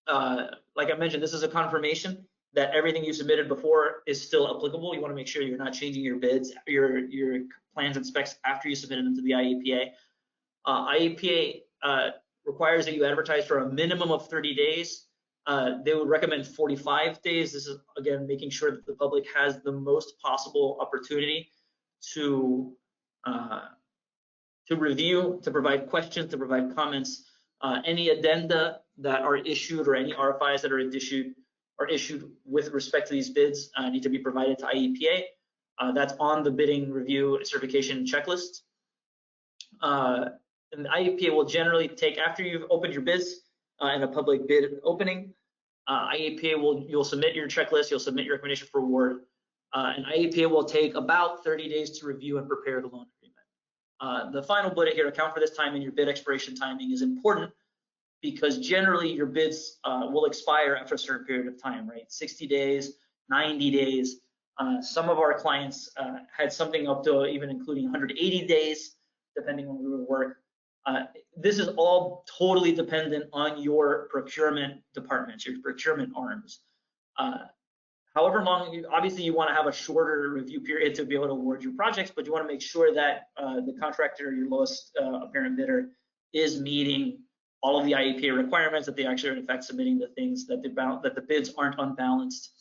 Like I mentioned, this is a confirmation that everything you submitted before is still applicable. You want to make sure you're not changing your bids, your plans and specs after you submitted them to the IEPA. IEPA requires that you advertise for a minimum of 30 days. They would recommend 45 days. This is, again, making sure that the public has the most possible opportunity to review, to provide questions, to provide comments. Any addenda that are issued or any RFIs that are issued with respect to these bids need to be provided to IEPA. That's on the bidding review certification checklist. And the IEPA will generally take, after you've opened your bids in a public bid opening, IEPA you'll submit your checklist, you'll submit your recommendation for award, and IEPA will take about 30 days to review and prepare the loan agreement. The final bullet here, account for this timing, your bid expiration timing, is important because generally your bids will expire after a certain period of time, right? 60 days, 90 days. Some of our clients had something up to even including 180 days, depending on where we work. This is all totally dependent on your procurement departments, your procurement arms. However long, obviously you want to have a shorter review period to be able to award your projects, but you want to make sure that the contractor, your lowest apparent bidder, is meeting all of the IEPA requirements, that they actually are in fact submitting the things that the bids aren't unbalanced.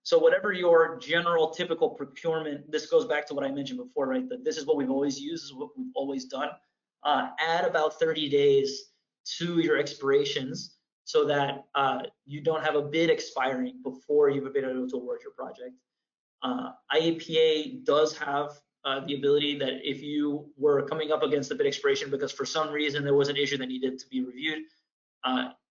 So whatever your general typical procurement, this goes back to what I mentioned before, right? That this is what we've always used, this is what we've always done. Add about 30 days to your expirations so that you don't have a bid expiring before you've been able to award your project. IEPA does have the ability that if you were coming up against the bid expiration because for some reason there was an issue that needed to be reviewed,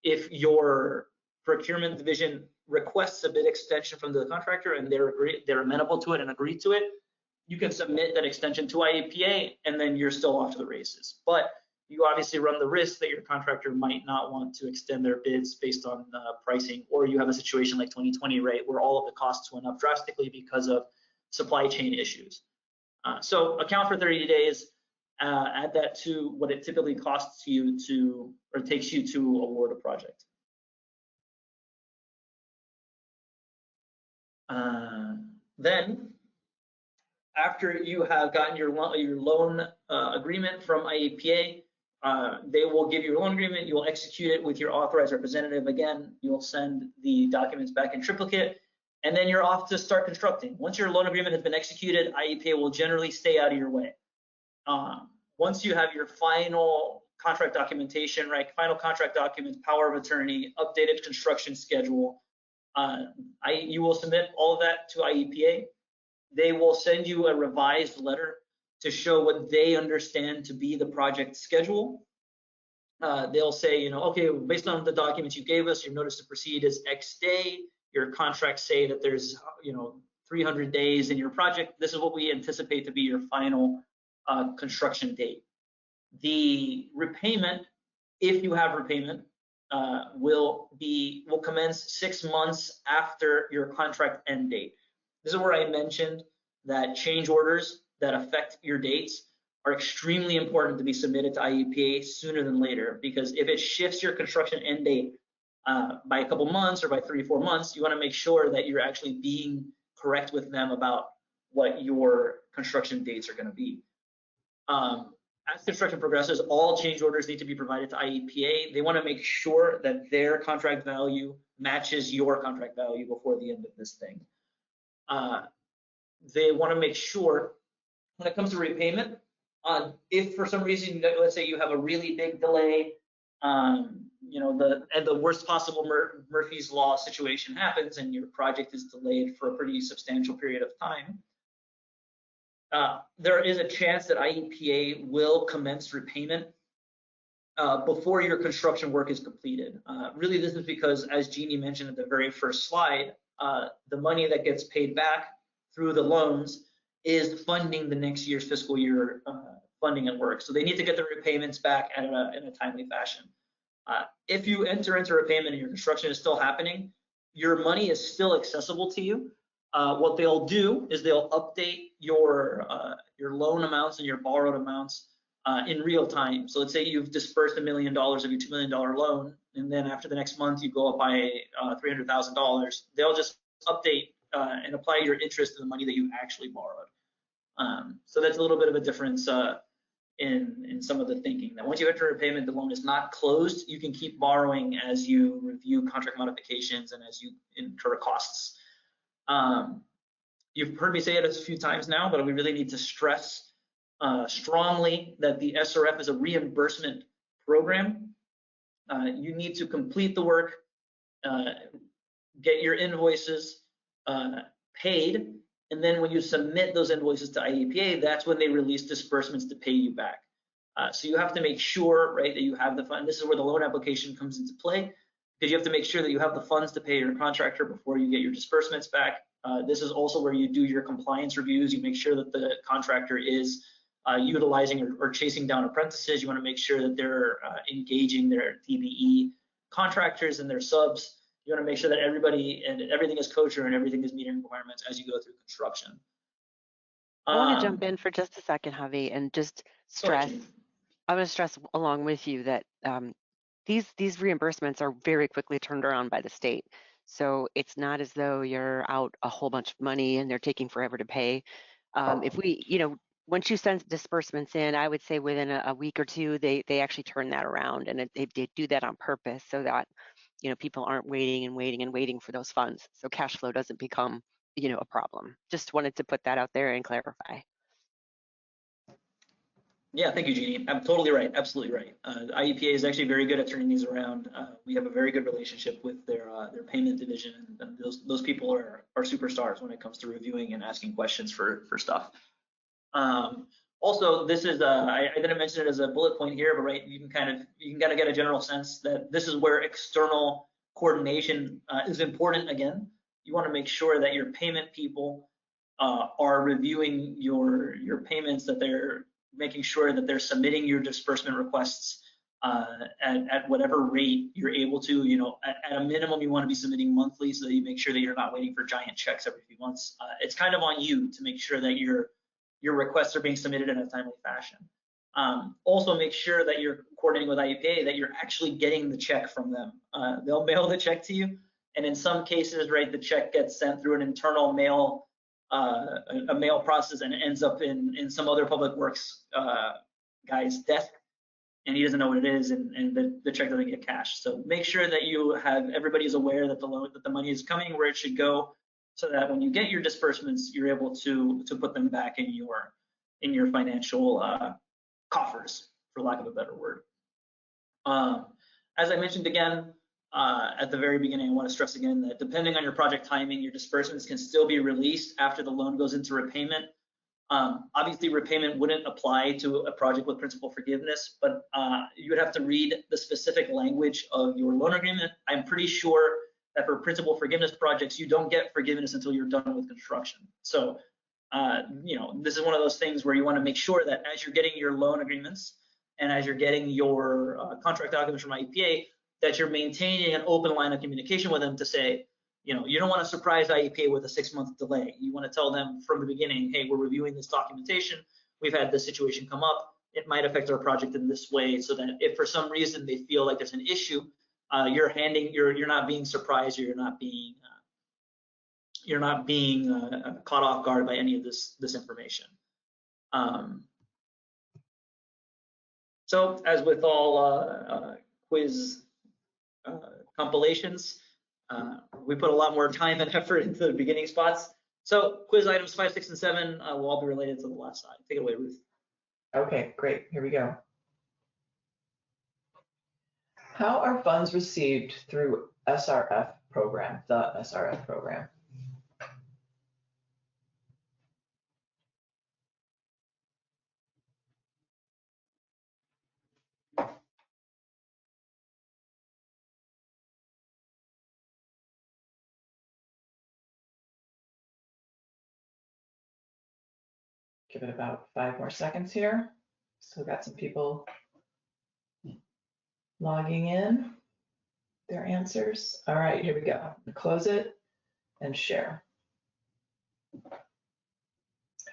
if your procurement division requests a bid extension from the contractor and they're amenable to it and agree to it, you can submit that extension to IEPA and then you're still off to the races. But you obviously run the risk that your contractor might not want to extend their bids based on pricing, or you have a situation like 2020, right, where all of the costs went up drastically because of supply chain issues. So account for 30 days, add that to what it typically costs you to, or takes you to award a project. Then, after you have gotten your loan agreement from IEPA, they will give you a loan agreement, you will execute it with your authorized representative. Again, you'll send the documents back in triplicate, and then you're off to start constructing. Once your loan agreement has been executed, IEPA will generally stay out of your way. Once you have your final contract documentation, right, final contract documents, power of attorney, updated construction schedule, you will submit all of that to IEPA. They will send you a revised letter to show what they understand to be the project schedule. They'll say, okay, based on the documents you gave us, your notice to proceed is X day. Your contracts say that there's, 300 days in your project. This is what we anticipate to be your final construction date. The repayment, if you have repayment, will commence 6 months after your contract end date. This is where I mentioned that change orders that affect your dates are extremely important to be submitted to IEPA sooner than later, because if it shifts your construction end date by a couple months or by 3 or 4 months, you want to make sure that you're actually being correct with them about what your construction dates are going to be. As construction progresses, all change orders need to be provided to IEPA. They want to make sure that their contract value matches your contract value before the end of this thing. They want to make sure when it comes to repayment, if for some reason, let's say you have a really big delay, the worst possible Murphy's Law situation happens and your project is delayed for a pretty substantial period of time, there is a chance that IEPA will commence repayment before your construction work is completed. Really, this is because, as Jeannie mentioned at the very first slide, the money that gets paid back through the loans is funding the next year's fiscal year funding and work. So they need to get the repayments back in a timely fashion. If you enter into repayment and your construction is still happening, your money is still accessible to you. What they'll do is they'll update your loan amounts and your borrowed amounts in real time. So let's say you've dispersed $1 million of your $2 million loan, and then after the next month you go up by $300,000. They'll just update and apply your interest to the money that you actually borrowed. So that's a little bit of a difference in some of the thinking. That once you enter repayment, the loan is not closed. You can keep borrowing as you review contract modifications and as you incur costs. You've heard me say it a few times now, but we really need to stress strongly that the SRF is a reimbursement program. You need to complete the work, get your invoices paid, and then when you submit those invoices to IEPA, that's when they release disbursements to pay you back. So you have to make sure, right, that you have the fund. This is where the loan application comes into play, because you have to make sure that you have the funds to pay your contractor before you get your disbursements back. This is also where you do your compliance reviews. You make sure that the contractor is utilizing or chasing down apprentices. You want to make sure that they're engaging their DBE contractors and their subs. You want to make sure that everything is kosher and everything is meeting requirements as you go through construction. I want to jump in for just a second, Javi, and just stress. I want to stress along with you that these reimbursements are very quickly turned around by the state. So it's not as though you're out a whole bunch of money and they're taking forever to pay. If we, once you send disbursements in, I would say within a week or two, they actually turn that around, and they do that on purpose so that, people aren't waiting and waiting and waiting for those funds. So cash flow doesn't become, a problem. Just wanted to put that out there and clarify. Yeah, thank you, Jeannie. I'm totally right. Absolutely right. IEPA is actually very good at turning these around. We have a very good relationship with their payment division, and those people are superstars when it comes to reviewing and asking questions for stuff. Also, this is I didn't mention it as a bullet point here, but right, you can kind of get a general sense that this is where external coordination is important. Again, you want to make sure that your payment people are reviewing your payments, that they're making sure that they're submitting your disbursement requests at whatever rate you're able to. At a minimum, you want to be submitting monthly so that you make sure that you're not waiting for giant checks every few months. It's kind of on you to make sure that your requests are being submitted in a timely fashion. Also, make sure that you're coordinating with IEPA, that you're actually getting the check from them. They'll mail the check to you, and in some cases, right, the check gets sent through an internal mail, a mail process, and it ends up in some other public works guy's desk, and he doesn't know what it is, and the check doesn't get cashed. So make sure that everybody's aware that the money is coming where it should go, so that when you get your disbursements, you're able to put them back in your financial coffers, for lack of a better word. As I mentioned again at the very beginning, I want to stress again that depending on your project timing, your disbursements can still be released after the loan goes into repayment. Obviously, repayment wouldn't apply to a project with principal forgiveness, but you would have to read the specific language of your loan agreement. I'm pretty sure that for principal forgiveness projects, you don't get forgiveness until you're done with construction. So, this is one of those things where you want to make sure that as you're getting your loan agreements and as you're getting your contract documents from IEPA, that you're maintaining an open line of communication with them to say, you don't want to surprise IEPA with a 6-month delay. You want to tell them from the beginning, hey, we're reviewing this documentation. We've had this situation come up. It might affect our project in this way, so that if for some reason they feel like there's an issue, you're not being surprised, or you're not being caught off guard by any of this information. So as with all quiz compilations, we put a lot more time and effort into the beginning spots. So quiz items 5, 6, and 7 will all be related to the last slide. Take it away, Ruth. Okay, great. Here we go. How are funds received through SRF program, the SRF program? Give it about 5 more seconds here. Still got some people logging in their answers. All right, here we go. Close it and share.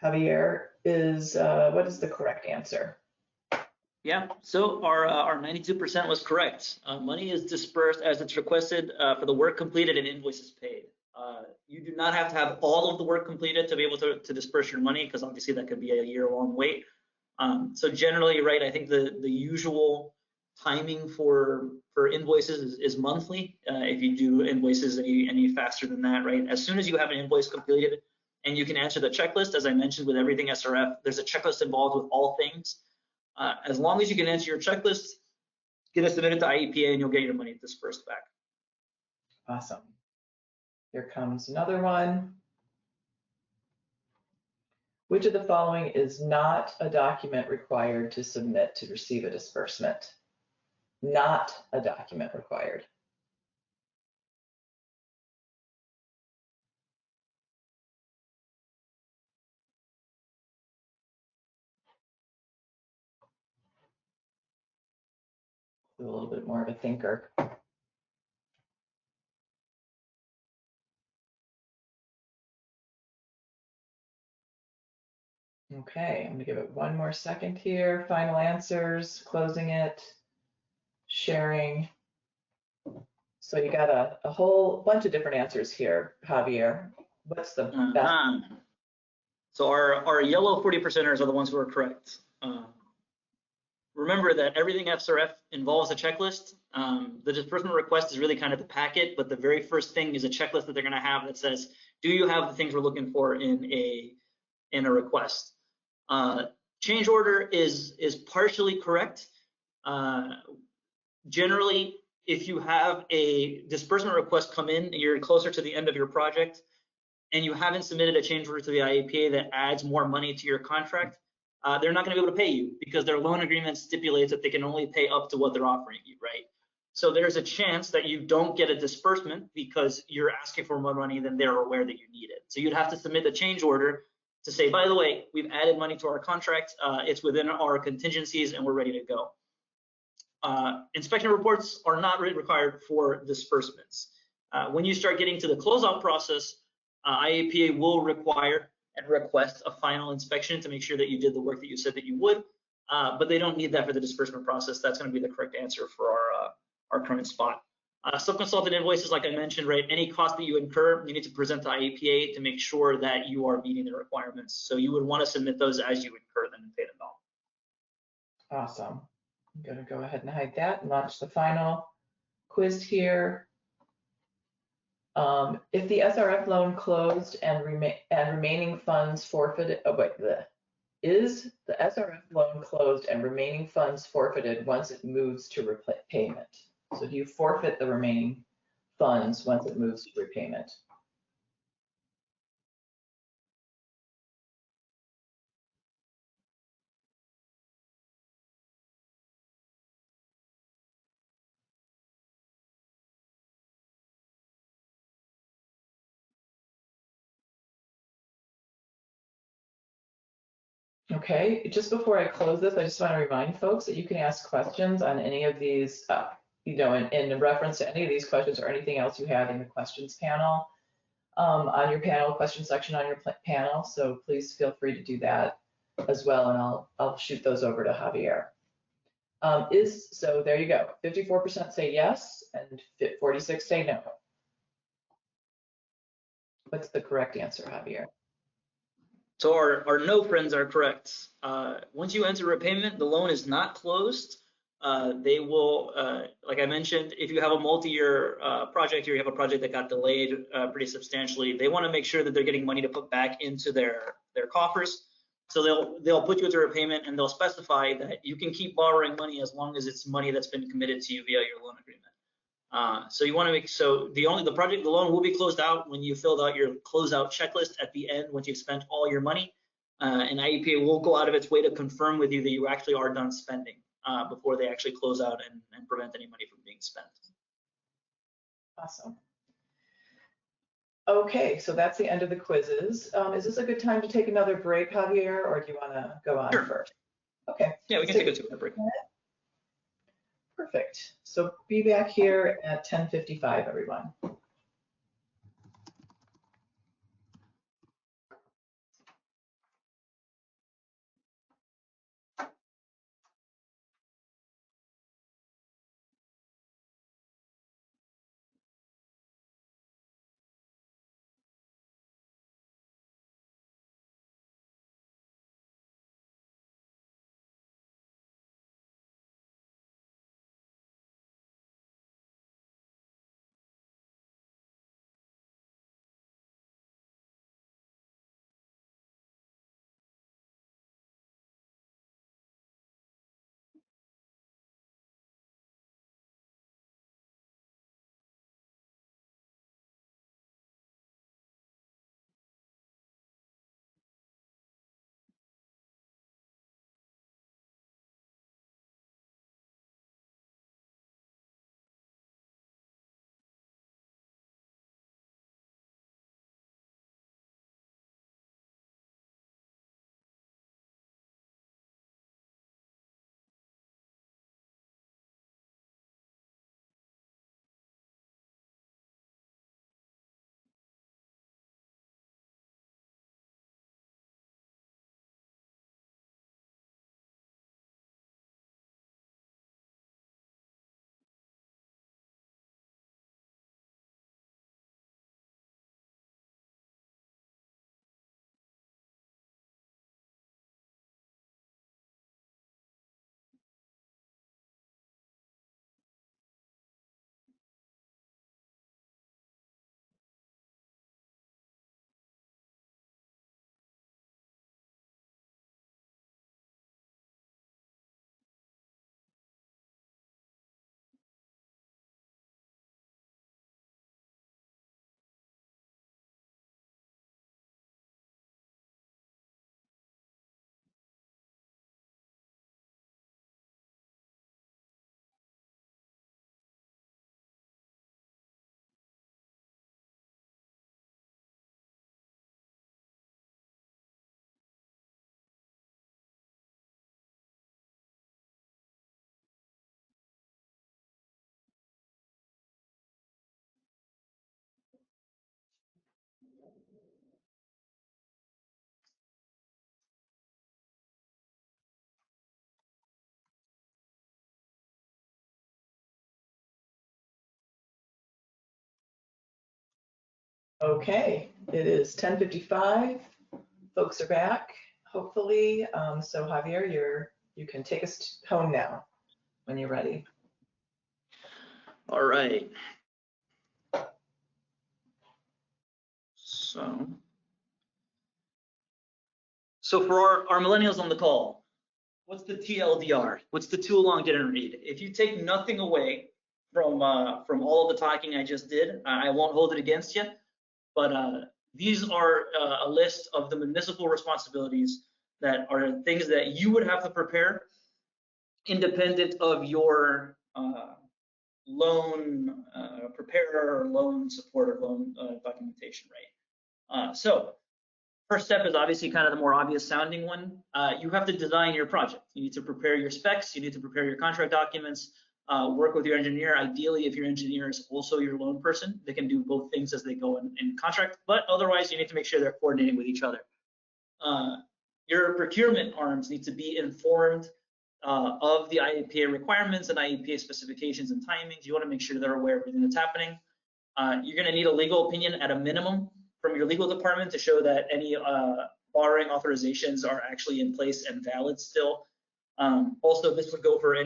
Javier, what is the correct answer? Yeah, so our 92% was correct. Money is dispersed as it's requested for the work completed and invoices paid. You do not have to have all of the work completed to be able to disperse your money, because obviously that could be a year-long wait. So generally, right, I think the usual timing for invoices is monthly. If you do invoices any faster than that, right? As soon as you have an invoice completed and you can answer the checklist, as I mentioned with everything SRF, there's a checklist involved with all things. As long as you can answer your checklist, get it submitted to IEPA and you'll get your money dispersed back. Awesome. Here comes another one. Which of the following is not a document required to submit to receive a disbursement? Not a document required. A little bit more of a thinker. Okay, I'm gonna give it 1 more second here. Final answers, closing it, sharing. So you got a whole bunch of different answers here, Javier. What's the best? So our yellow 40%ers are the ones who are correct. Remember that everything SRF involves a checklist. The disbursement request is really kind of the packet, but the very first thing is a checklist that they're going to have that says, do you have the things we're looking for in a request? Change order is partially correct. Generally, if you have a disbursement request come in and you're closer to the end of your project and you haven't submitted a change order to the IEPA that adds more money to your contract, they're not going to be able to pay you because their loan agreement stipulates that they can only pay up to what they're offering you, right? So there's a chance that you don't get a disbursement because you're asking for more money than they're aware that you need it. So you'd have to submit a change order to say, by the way, we've added money to our contract, it's within our contingencies and we're ready to go. Inspection reports are not required for disbursements. When you start getting to the closeout process, IEPA will require and request a final inspection to make sure that you did the work that you said that you would, but they don't need that for the disbursement process. That's going to be the correct answer for our current spot. Subconsultant invoices, like I mentioned, right, any cost that you incur, you need to present to IEPA to make sure that you are meeting the requirements. So you would want to submit those as you incur them and pay them out. Awesome. I'm going to go ahead and hide that and launch the final quiz here. If the SRF loan closed and remaining funds forfeited, is the SRF loan closed and remaining funds forfeited once it moves to repayment? So do you forfeit the remaining funds once it moves to repayment? Okay, just before I close this, I just want to remind folks that you can ask questions on any of these, in reference to any of these questions or anything else you have in the questions panel, on your panel, question section on your panel. So please feel free to do that as well, and I'll shoot those over to Javier. So there you go. 54% say yes, and 46 say no. What's the correct answer, Javier? So our no friends are correct. Once you enter repayment, the loan is not closed. They will, like I mentioned, if you have a multi-year project or you have a project that got delayed pretty substantially, they want to make sure that they're getting money to put back into their coffers. So they'll put you into repayment and they'll specify that you can keep borrowing money as long as it's money that's been committed to you via your loan agreement. So you want to make the loan will be closed out when you filled out your closeout checklist at the end once you've spent all your money, and IEPA will go out of its way to confirm with you that you actually are done spending before they actually close out and prevent any money from being spent. Awesome. Okay, so that's the end of the quizzes. Is this a good time to take another break, Javier, or do you want to go on Sure. first? Okay. Yeah, we can take a 2-minute break. Perfect. So be back here at 10:55, everyone. Okay, it is 10:55. Folks are back, hopefully. So Javier, you can take us home now when you're ready. All right. So for our millennials on the call, what's the TLDR? What's the too long didn't read? If you take nothing away from all of the talking I just did, I won't hold it against you. But these are a list of the municipal responsibilities that are things that you would have to prepare independent of your loan preparer or loan support or loan documentation, right? So first step is obviously kind of the more obvious sounding one. You have to design your project. You need to prepare your specs. You need to prepare your contract documents. Work with your engineer. Ideally, if your engineer is also your loan person, they can do both things as they go in contract. But otherwise, you need to make sure they're coordinating with each other. Your procurement arms need to be informed of the IEPA requirements and IEPA specifications and timings. You want to make sure they're aware of everything that's happening. You're going to need a legal opinion at a minimum from your legal department to show that any borrowing authorizations are actually in place and valid still. Also, this would go for if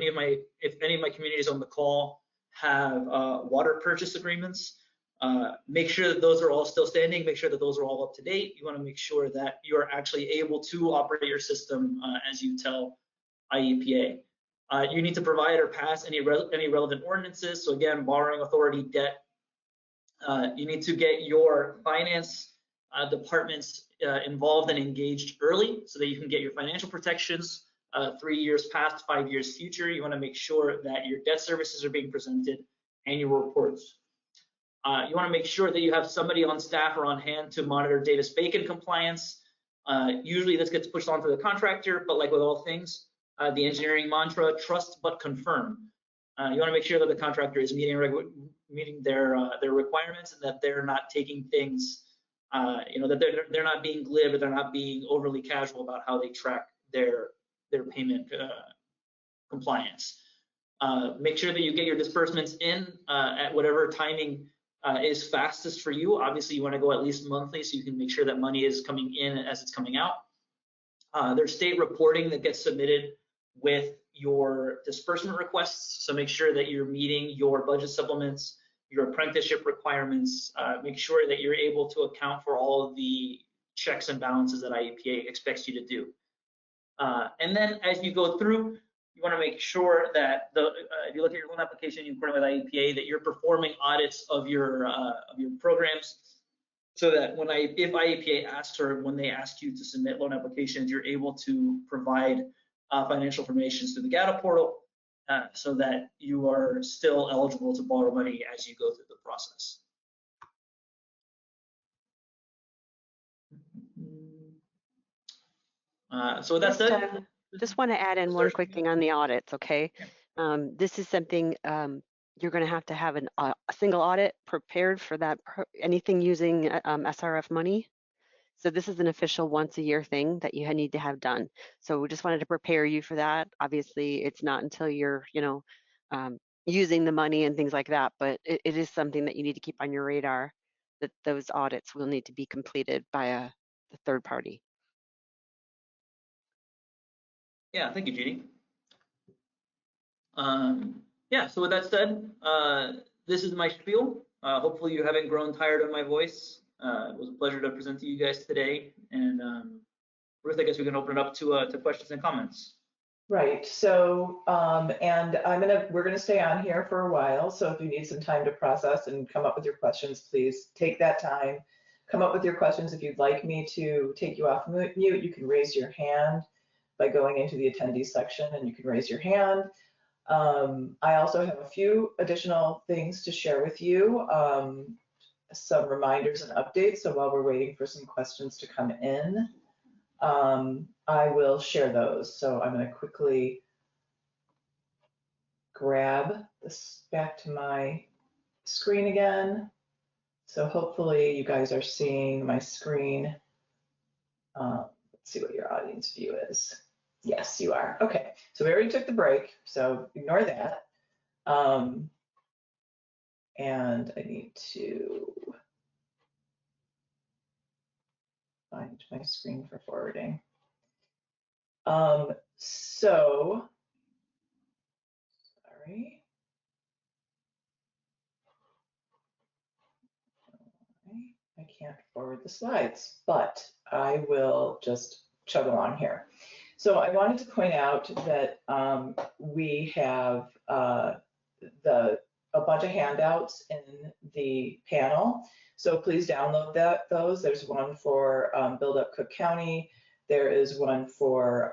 any of my communities on the call have water purchase agreements. Make sure that those are all still standing. Make sure that those are all up to date. You want to make sure that you are actually able to operate your system as you tell IEPA. You need to provide or pass any relevant ordinances. So again, borrowing authority, debt. You need to get your finance departments involved and engaged early so that you can get your financial protections 3 years past, 5 years future. You want to make sure that your debt services are being presented, annual reports. You want to make sure that you have somebody on staff or on hand to monitor data bacon compliance. Usually this gets pushed onto the contractor, but like with all things, the engineering mantra, trust but confirm. You want to make sure that the contractor is meeting their requirements and that they're not taking things, that they're not being glib or they're not being overly casual about how they track their payment compliance. Make sure that you get your disbursements in at whatever timing is fastest for you. Obviously, you want to go at least monthly so you can make sure that money is coming in as it's coming out. There's state reporting that gets submitted with your disbursement requests. So make sure that you're meeting your budget supplements, your apprenticeship requirements. Make sure that you're able to account for all of the checks and balances that IEPA expects you to do. And then as you go through, you want to make sure that if you look at your loan application, you according with IEPA, that you're performing audits of your programs, so that if IEPA asks or when they ask you to submit loan applications, you're able to provide financial information through the GATA portal, so that you are still eligible to borrow money as you go through the process. So with that said, just want to add in one quick thing on the audits, okay? This is something you're going to have a single audit prepared for that, anything using SRF money. So this is an official once a year thing that you need to have done. So we just wanted to prepare you for that. Obviously, it's not until you're, using the money and things like that, but it is something that you need to keep on your radar, that those audits will need to be completed by a third party. Yeah, thank you, Jeannie. Yeah, so with that said, this is my spiel. Hopefully you haven't grown tired of my voice. It was a pleasure to present to you guys today. And Ruth, I guess we can open it up to questions and comments. Right. So, and we're gonna stay on here for a while. So if you need some time to process and come up with your questions, please take that time. Come up with your questions. If you'd like me to take you off mute, you can raise your hand by going into the attendees section, and you can raise your hand. I also have a few additional things to share with you, some reminders and updates. So while we're waiting for some questions to come in, I will share those. So I'm going to quickly grab this back to my screen again. So hopefully you guys are seeing my screen. Let's see what your audience view is. Yes, you are. Okay, so we already took the break, so ignore that. And I need to find my screen for forwarding. Sorry. I can't forward the slides, but I will just chug along here. So I wanted to point out that we have a bunch of handouts in the panel. So please download those. There's one for Build Up Cook County. There is one for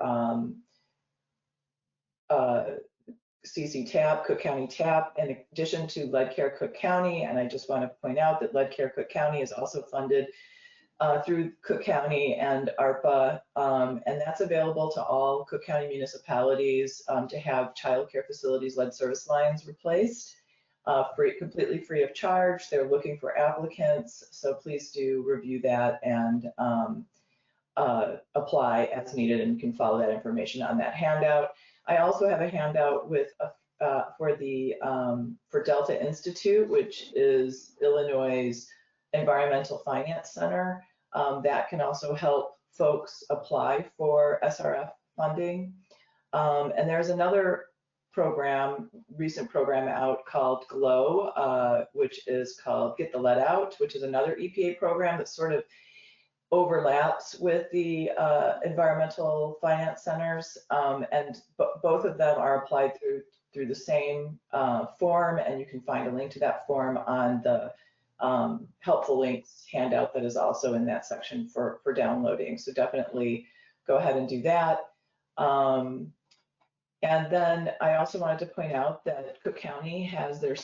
CC TAP, Cook County TAP, in addition to Lead Care Cook County. And I just want to point out that Lead Care Cook County is also funded through Cook County and ARPA, and that's available to all Cook County municipalities to have child care facilities lead service lines replaced, completely free of charge. They're looking for applicants, so please do review that and apply as needed, and you can follow that information on that handout. I also have a handout with for Delta Institute, which is Illinois' Environmental Finance Center. That can also help folks apply for SRF funding. And there's another recent program out called GLOW, which is called Get the Lead Out, which is another EPA program that sort of overlaps with the environmental finance centers. And both of them are applied through the same form, and you can find a link to that form on the helpful links handout that is also in that section for downloading. So definitely go ahead and do that. And then I also wanted to point out that Cook County has their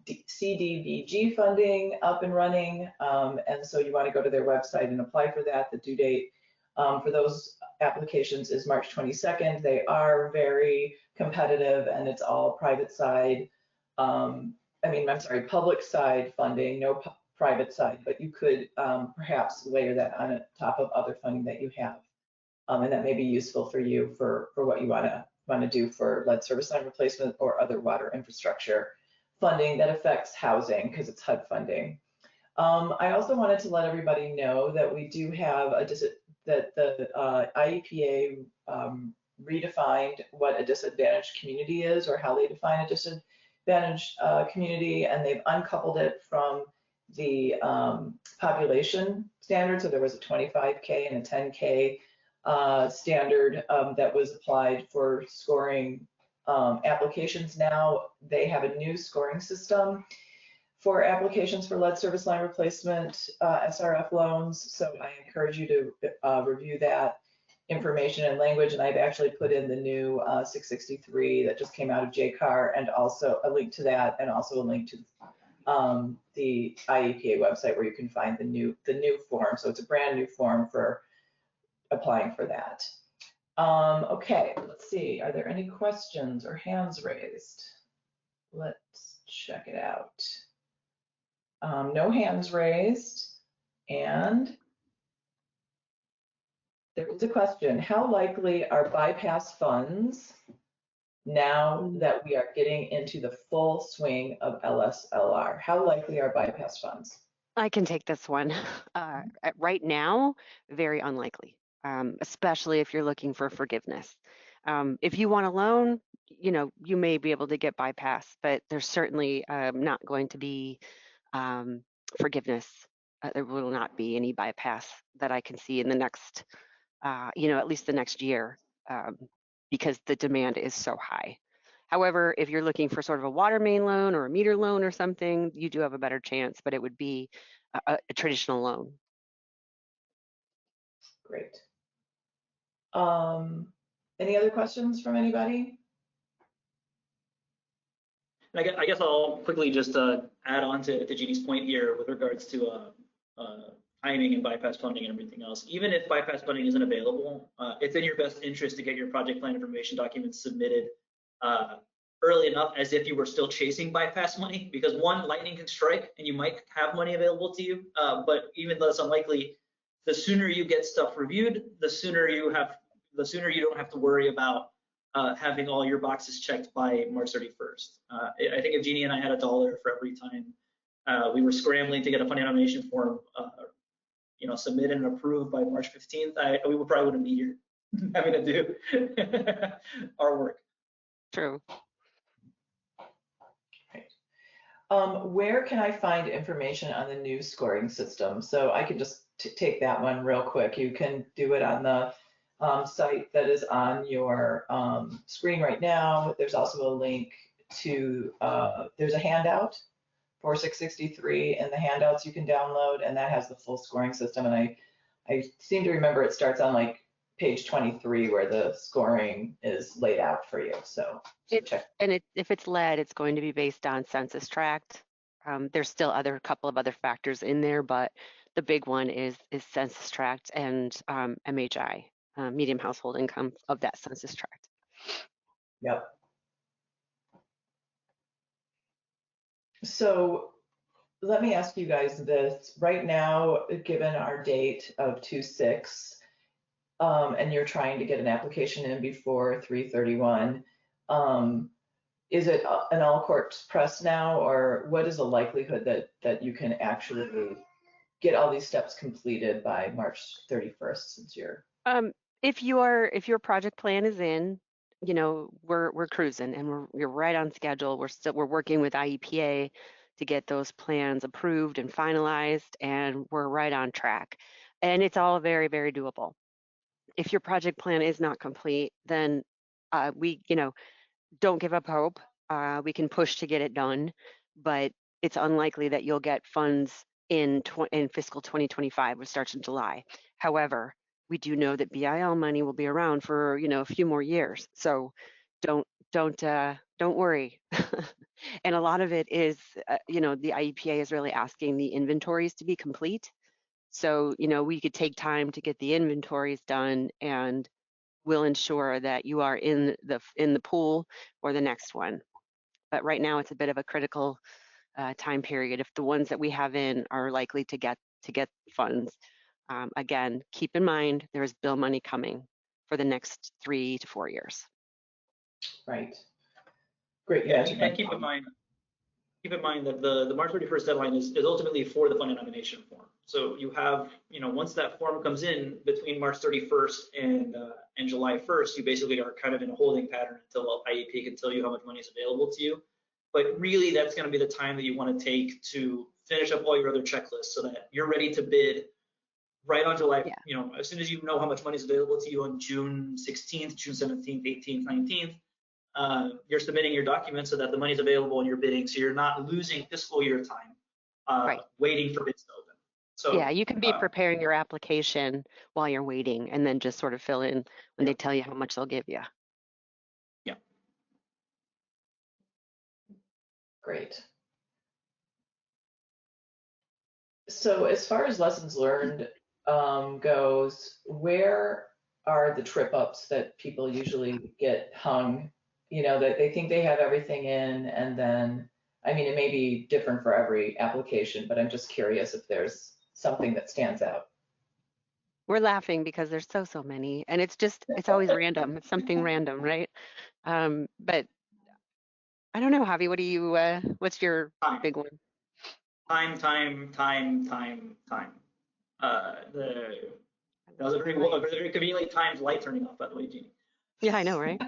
CDBG funding up and running. And so you want to go to their website and apply for that. The due date for those applications is March 22nd. They are very competitive and it's all private side. Public side funding, no private side, but you could perhaps layer that on top of other funding that you have. And that may be useful for you for what you want to do for lead service line replacement or other water infrastructure funding that affects housing because it's HUD funding. I also wanted to let everybody know that we do have that the IEPA redefined what a disadvantaged community is, or how they define a disadvantaged community, and they've uncoupled it from the population standard. So there was a 25K and a 10K standard that was applied for scoring applications. Now they have a new scoring system for applications for lead service line replacement SRF loans. So I encourage you to review that information and language. And I've actually put in the new 663 that just came out of JCAR, and also a link to that, and also a link to the IEPA website where you can find the new form. So it's a brand new form for applying for that. Okay, let's see. Are there any questions or hands raised? Let's check it out. No hands raised. And there is a question. How likely are bypass funds now that we are getting into the full swing of LSLR? How likely are bypass funds? I can take this one. Right now, very unlikely, especially if you're looking for forgiveness. If you want a loan, you may be able to get bypass, but there's certainly not going to be forgiveness. There will not be any bypass that I can see in the next, at least the next year, because the demand is so high. However, if you're looking for sort of a water main loan or a meter loan or something, you do have a better chance, but it would be a traditional loan. Great. Any other questions from anybody? I guess I'll quickly just add on to Jeannie's point here with regards to timing and bypass funding and everything else. Even if bypass funding isn't available, it's in your best interest to get your project plan information documents submitted early enough, as if you were still chasing bypass money, because one, lightning can strike and you might have money available to you, but even though it's unlikely, the sooner you get stuff reviewed, the sooner you don't have to worry about having all your boxes checked by March 31st. I think if Jeannie and I had $1 for every time we were scrambling to get a funding nomination form submitted and approved by March 15th, we probably wouldn't be here having to do our work. True. Where can I find information on the new scoring system? So I can just take that one real quick. You can do it on the site that is on your screen right now. There's also a link to, there's a handout for 663 in the handouts you can download, and that has the full scoring system. And I seem to remember it starts on like page 23 where the scoring is laid out for you. So check. And if it's lead, it's going to be based on census tract. There's still a couple of other factors in there, but the big one is census tract and MHI, medium household income of that census tract. Yep. So let me ask you guys this. Right now, given our date of 2/6, and you're trying to get an application in before 3/31, is it an all courts press now, or what is the likelihood that you can actually get all these steps completed by March 31st, since you're? If your project plan is in, we're cruising and we're right on schedule. We're working with IEPA to get those plans approved and finalized, and we're right on track. And it's all very, very doable. If your project plan is not complete, then don't give up hope. We can push to get it done, but it's unlikely that you'll get funds in fiscal 2025, which starts in July. However, we do know that BIL money will be around for a few more years, so don't worry. And a lot of it is, you know, the IEPA is really asking the inventories to be complete. So, you know, we could take time to get the inventories done, and we'll ensure that you are in the pool for the next one. But right now, it's a bit of a critical time period. If the ones that we have in are likely to get funds, again, keep in mind there's bill money coming for the next 3 to 4 years. Right. Great. Yeah, Yeah. and keep in mind that the March 31st deadline is ultimately for the fund nomination form. So you have, you know, once that form comes in between March 31st and July 1st, you basically are kind of in a holding pattern until IEP can tell you how much money is available to you. But really, that's going to be the time that you want to take to finish up all your other checklists so that you're ready to bid right on July. Yeah. You know, as soon as you know how much money is available to you on June 16th, June 17th, 18th, 19th, you're submitting your documents so that the money's available and you're bidding, so you're not losing fiscal year time Right. waiting for bids to open. So Yeah, you can be preparing your application while you're waiting, and then just sort of fill in when they tell you how much they'll give you. Yeah. Great. So as far as lessons learned goes, where are the trip ups that people usually get hung? You know, that they think they have everything in, and then, I mean, it may be different for every application, but I'm just curious if there's something that stands out. We're laughing because there's so many, and it's always random. It's something random, right? But I don't know, Javi, what do you what's your big one? Time. That was a very conveniently timed light turning off, by the way, Jeannie. Yeah, I know, right?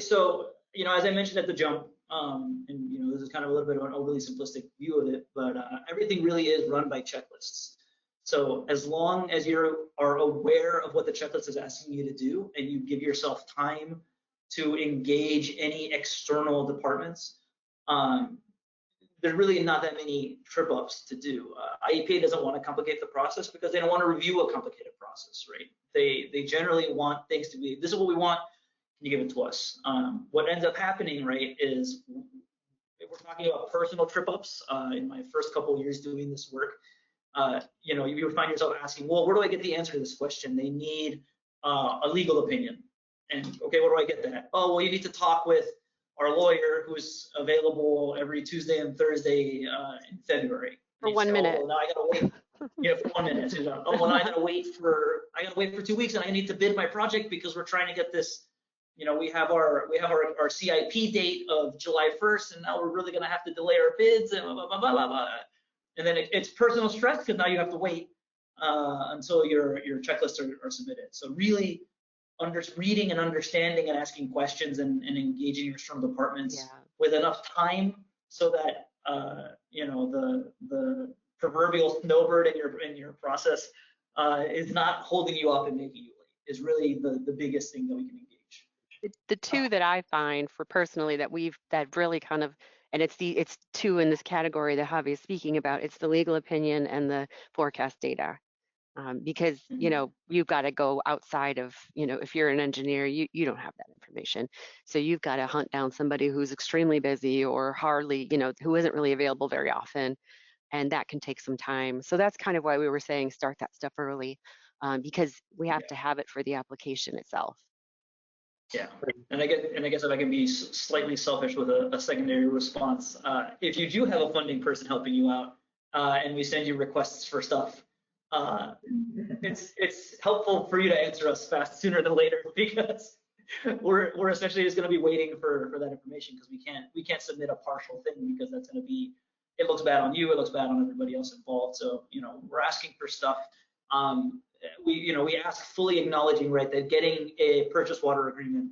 So, you know, as I mentioned at the jump, and you know, this is kind of a little bit of an overly simplistic view of it, but everything really is run by checklists. So as long as you are aware of what the checklist is asking you to do, and you give yourself time to engage any external departments, there's really not that many trip ups to do. IEPA doesn't want to complicate the process because they don't want to review a complicated process, right? They generally want things to be, this is what we want, can you give it to us? What ends up happening, right, is if we're talking about personal trip ups, in my first couple of years doing this work, you know, you would find yourself asking, well, where do I get the answer to this question? They need a legal opinion. And okay, where do I get that? Oh, well, you need to talk with our lawyer who's available every Tuesday and Thursday in February. For 1 minute. Oh, now I gotta wait. Yeah, for 1 minute. Oh, well, I gotta wait for 2 weeks, and I need to bid my project because we're trying to get this. You know, we have our CIP date of July 1st, and now we're really gonna have to delay our bids and blah blah blah blah blah. And then it's personal stress because now you have to wait until your checklists are submitted. So really, reading and understanding and asking questions and engaging your external departments with enough time so that you know, the proverbial snowbird in your process is not holding you up and making you late is really the biggest thing that we can engage. The two that I find for personally that really kind of, and it's two in this category that Javi is speaking about, it's the legal opinion and the forecast data. Because, you know, you've got to go outside of, you know, if you're an engineer, you don't have that information. So you've got to hunt down somebody who's extremely busy or hardly, you know, who isn't really available very often. And that can take some time. So that's kind of why we were saying start that stuff early, because we have to have it for the application itself. Yeah, and I guess if I can be slightly selfish with a secondary response, if you do have a funding person helping you out and we send you requests for stuff, it's helpful for you to answer us sooner than later, because we're essentially just going to be waiting for that information, because we can't submit a partial thing, because that's going to be, it looks bad on you, it looks bad on everybody else involved. So, you know, we're asking for stuff. We ask fully acknowledging, right, that getting a purchase water agreement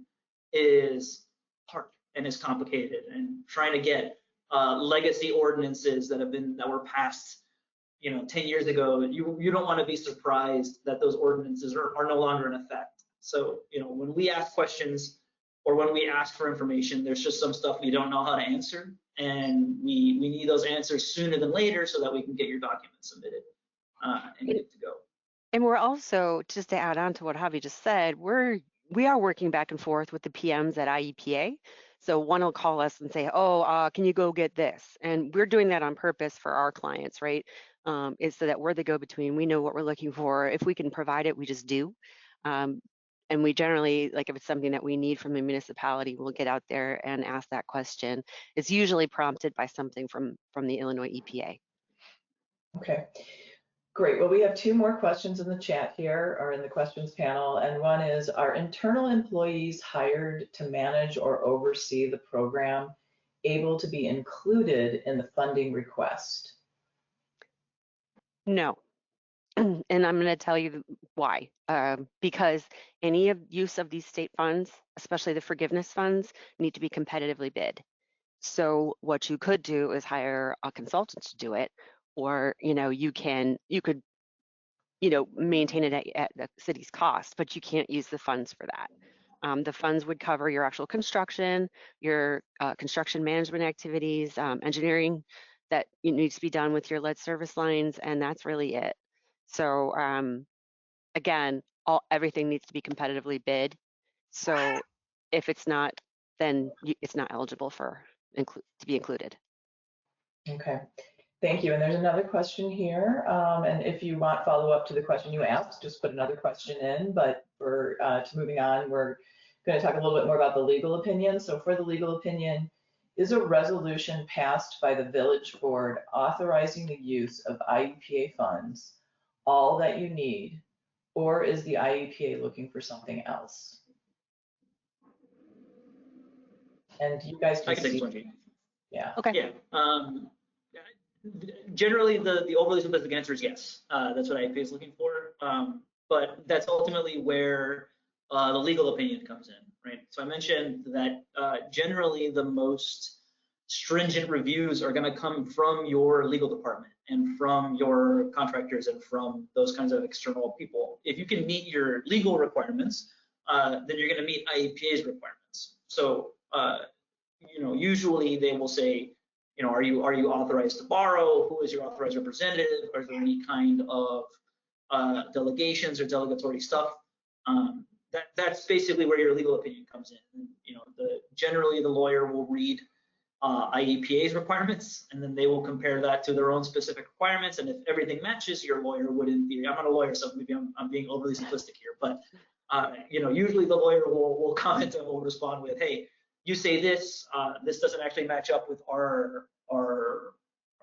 is hard and is complicated, and trying to get legacy ordinances that were passed, you know, 10 years ago, you don't want to be surprised that those ordinances are no longer in effect. So, you know, when we ask questions or when we ask for information, there's just some stuff we don't know how to answer, and we need those answers sooner than later so that we can get your documents submitted and good to go. And we're also, just to add on to what Javi just said, we are working back and forth with the PMs at IEPA. So one will call us and say, oh, can you go get this? And we're doing that on purpose for our clients, right? Is so that we're the go-between. We know what we're looking for. If we can provide it, we just do. And we generally, like if it's something that we need from the municipality, we'll get out there and ask that question. It's usually prompted by something from the Illinois EPA. Okay, great. Well, we have two more questions in the chat here, or in the questions panel, and one is, are internal employees hired to manage or oversee the program able to be included in the funding request? No. And I'm going to tell you why. Because any use of these state funds, especially the forgiveness funds, need to be competitively bid. So what you could do is hire a consultant to do it, or you could maintain it at the city's cost, but you can't use the funds for that. The funds would cover your actual construction, your construction management activities, engineering that needs to be done with your lead service lines, and that's really it. So again, everything needs to be competitively bid. So if it's not, then it's not eligible to be included. Okay, thank you. And there's another question here. And if you want follow up to the question you asked, just put another question in. But for moving on, we're going to talk a little bit more about the legal opinion. So for the legal opinion, is a resolution passed by the village board authorizing the use of IEPA funds all that you need, or is the IEPA looking for something else? And you guys can I can take see. this one, Jeannie. Yeah. Okay. Yeah. Generally, the overly simplistic answer is yes. That's what IEPA is looking for. But that's ultimately where the legal opinion comes in, right? So I mentioned that generally the most stringent reviews are going to come from your legal department and from your contractors and from those kinds of external people. If you can meet your legal requirements, then you're going to meet IEPA's requirements. So usually they will say, are you authorized to borrow? Who is your authorized representative? Are there any kind of delegations or delegatory stuff? That's basically where your legal opinion comes in. Generally the lawyer will read IEPA's requirements, and then they will compare that to their own specific requirements. And if everything matches, your lawyer would, in theory, I'm not a lawyer, so maybe I'm being overly simplistic here, but usually the lawyer will comment and will respond with, hey, you say this, this doesn't actually match up with our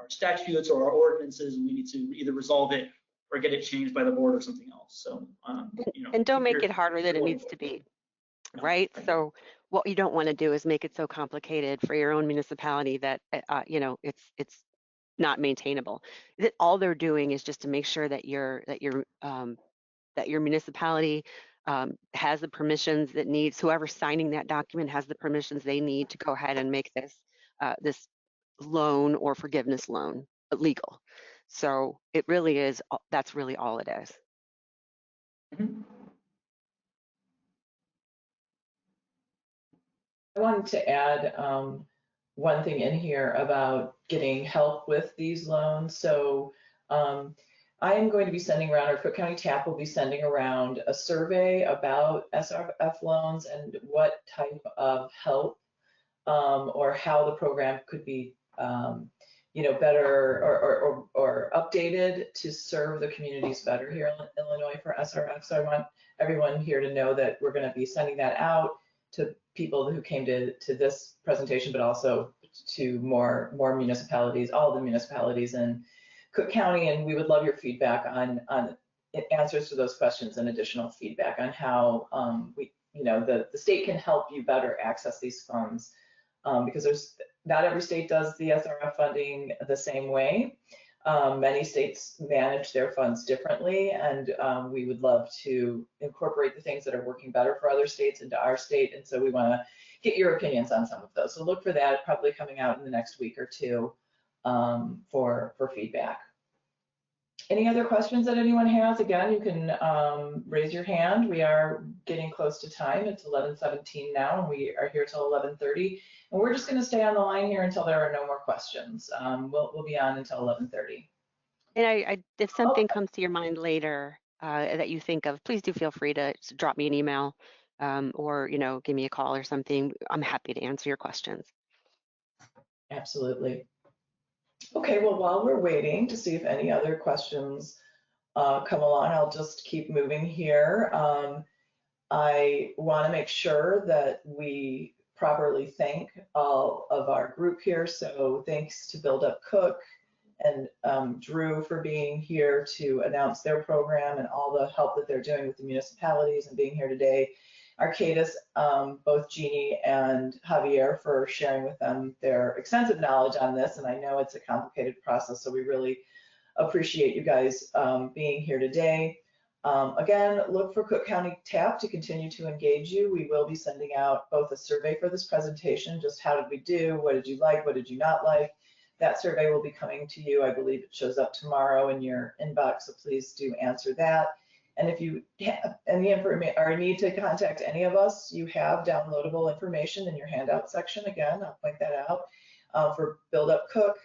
statutes or our ordinances. We need to either resolve it or get it changed by the board or something else. So, and don't make it harder than it needs to be, right? So what you don't want to do is make it so complicated for your own municipality that it's not maintainable. All they're doing is just to make sure that your municipality has the permissions it needs. Whoever's signing that document has the permissions they need to go ahead and make this loan or forgiveness loan legal. So it really is. That's really all it is. Mm-hmm. I wanted to add one thing in here about getting help with these loans. So I am going to be sending around, or Cook County TAP will be sending around a survey about SRF loans and what type of help or how the program could be better or updated to serve the communities better here in Illinois for SRF. So I want everyone here to know that we're going to be sending that out to people who came to this presentation, but also to more municipalities, all the municipalities in Cook County, and we would love your feedback on answers to those questions and additional feedback on how the state can help you better access these funds, because not every state does the SRF funding the same way. Many states manage their funds differently, and we would love to incorporate the things that are working better for other states into our state, and so we want to get your opinions on some of those. So look for that, probably coming out in the next week or two for feedback. Any other questions that anyone has? Again, you can raise your hand. We are getting close to time. It's 11:17 now, and we are here till 11:30. And we're just going to stay on the line here until there are no more questions. We'll be on until 11:30. And if something comes to your mind later that you think of, please do feel free to drop me an email. or, give me a call or something. I'm happy to answer your questions. Absolutely. Okay, well, while we're waiting to see if any other questions come along, I'll just keep moving here. I want to make sure that we properly thank all of our group here. So thanks to Build Up Cook and Drew for being here to announce their program and all the help that they're doing with the municipalities and being here today. Arcadis, both Jeannie and Javier for sharing with them their extensive knowledge on this. And I know it's a complicated process, so we really appreciate you guys being here today. Again, look for Cook County TAP to continue to engage you. We will be sending out both a survey for this presentation, just how did we do, what did you like, what did you not like. That survey will be coming to you. I believe it shows up tomorrow in your inbox, so please do answer that. And if you have any information or need to contact any of us, you have downloadable information in your handout section. Again, I'll point that out. For Build Up Cook,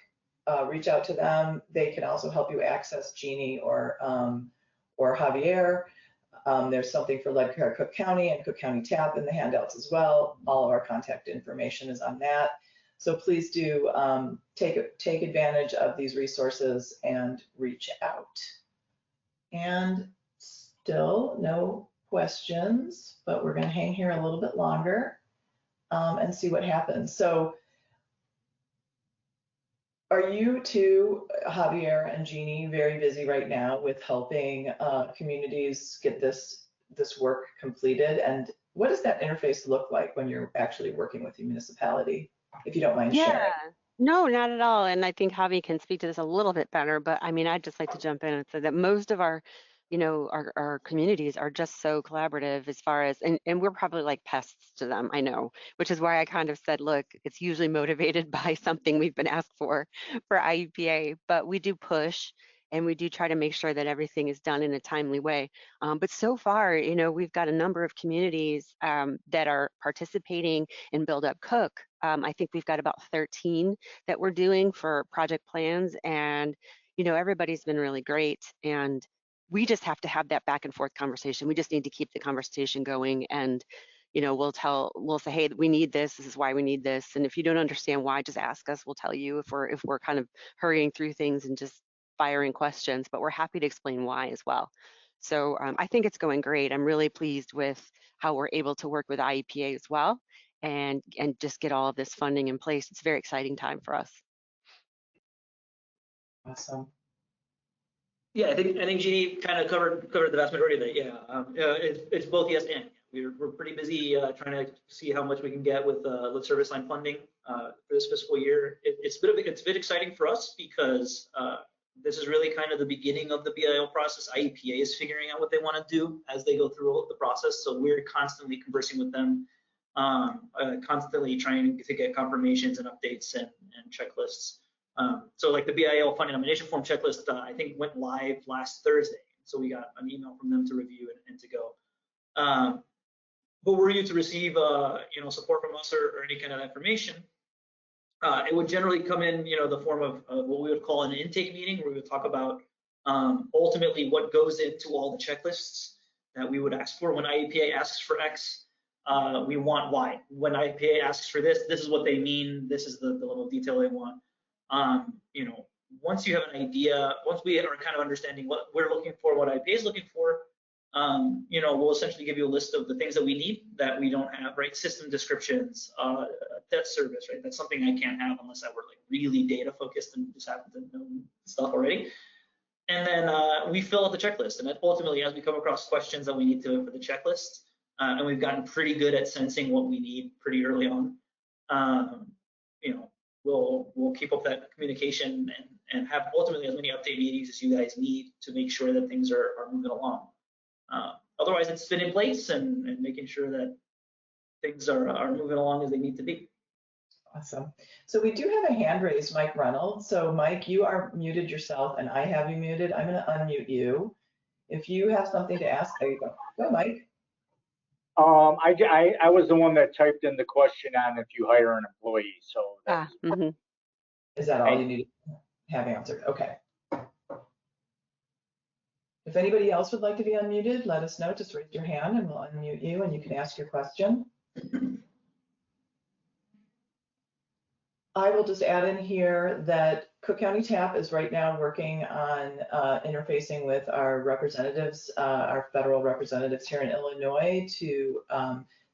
reach out to them. They can also help you access Jeannie or Javier. There's something for Lead Care Cook County and Cook County TAP in the handouts as well. All of our contact information is on that. So please do take advantage of these resources and reach out. And still no questions, but we're going to hang here a little bit longer and see what happens. So are you two, Javier and Jeannie, very busy right now with helping communities get this work completed? And what does that interface look like when you're actually working with the municipality, if you don't mind sharing? Yeah, no, not at all. And I think Javi can speak to this a little bit better, but I mean, I'd just like to jump in and say that most of our, our communities are just so collaborative as far as, and we're probably like pests to them, I know, which is why I kind of said, look, it's usually motivated by something we've been asked for IEPA, but we do push and we do try to make sure that everything is done in a timely way. But so far, we've got a number of communities that are participating in Build Up Cook. I think we've got about 13 that we're doing for project plans, and everybody's been really great. And we just have to have that back and forth conversation. We just need to keep the conversation going, and we'll say, hey, we need this. This is why we need this. And if you don't understand why, just ask us. We'll tell you if we're kind of hurrying through things and just firing questions. But we're happy to explain why as well. So I think it's going great. I'm really pleased with how we're able to work with IEPA as well, and just get all of this funding in place. It's a very exciting time for us. Awesome. Yeah, I think Jeannie kind of covered the vast majority of it. Yeah, it's both yes and. We're pretty busy trying to see how much we can get with service line funding for this fiscal year. It's a bit exciting for us because this is really kind of the beginning of the BIL process. IEPA is figuring out what they want to do as they go through the process. So we're constantly conversing with them, constantly trying to get confirmations and updates and checklists. So like the BIL funding nomination form checklist, I think went live last Thursday. So we got an email from them to review and to go. But were you to receive support from us or any kind of information, it would generally come in the form of what we would call an intake meeting, where we would talk about ultimately what goes into all the checklists that we would ask for. When IEPA asks for X, we want Y. When IEPA asks for this, this is what they mean. This is the level of detail they want. Once you have an idea, once we are kind of understanding what we're looking for, what IEPA is looking for, we'll essentially give you a list of the things that we need that we don't have, right? System descriptions, debt service, right? That's something I can't have unless I were like really data focused and just happen to know stuff already. And then we fill out the checklist. And ultimately, as we come across questions that we need to for the checklist, and we've gotten pretty good at sensing what we need pretty early on, we'll keep up that communication and have ultimately as many update meetings as you guys need to make sure that things are moving along. Otherwise, it's been in place and making sure that things are moving along as they need to be. Awesome. So we do have a hand raised, Mike Reynolds. So Mike, you are muted yourself and I have you muted. I'm going to unmute you. If you have something to ask, there you go. Go, Mike. I was the one that typed in the question on if you hire an employee. So Is that all you need to have answered? Okay. If anybody else would like to be unmuted, let us know. Just raise your hand and we'll unmute you and you can ask your question. I will just add in here that Cook County TAP is right now working on interfacing with our representatives, our federal representatives here in Illinois to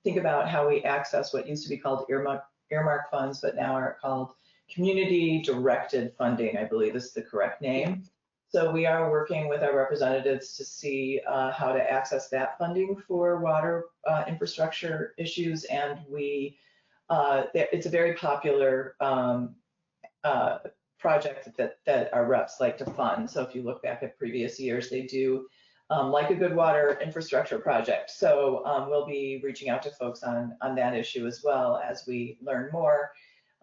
think about how we access what used to be called earmark funds, but now are called community directed funding, I believe is the correct name. So we are working with our representatives to see how to access that funding for water infrastructure issues, and it's a very popular project that our reps like to fund. So if you look back at previous years, they do like a good water infrastructure project. So we'll be reaching out to folks on that issue as well as we learn more.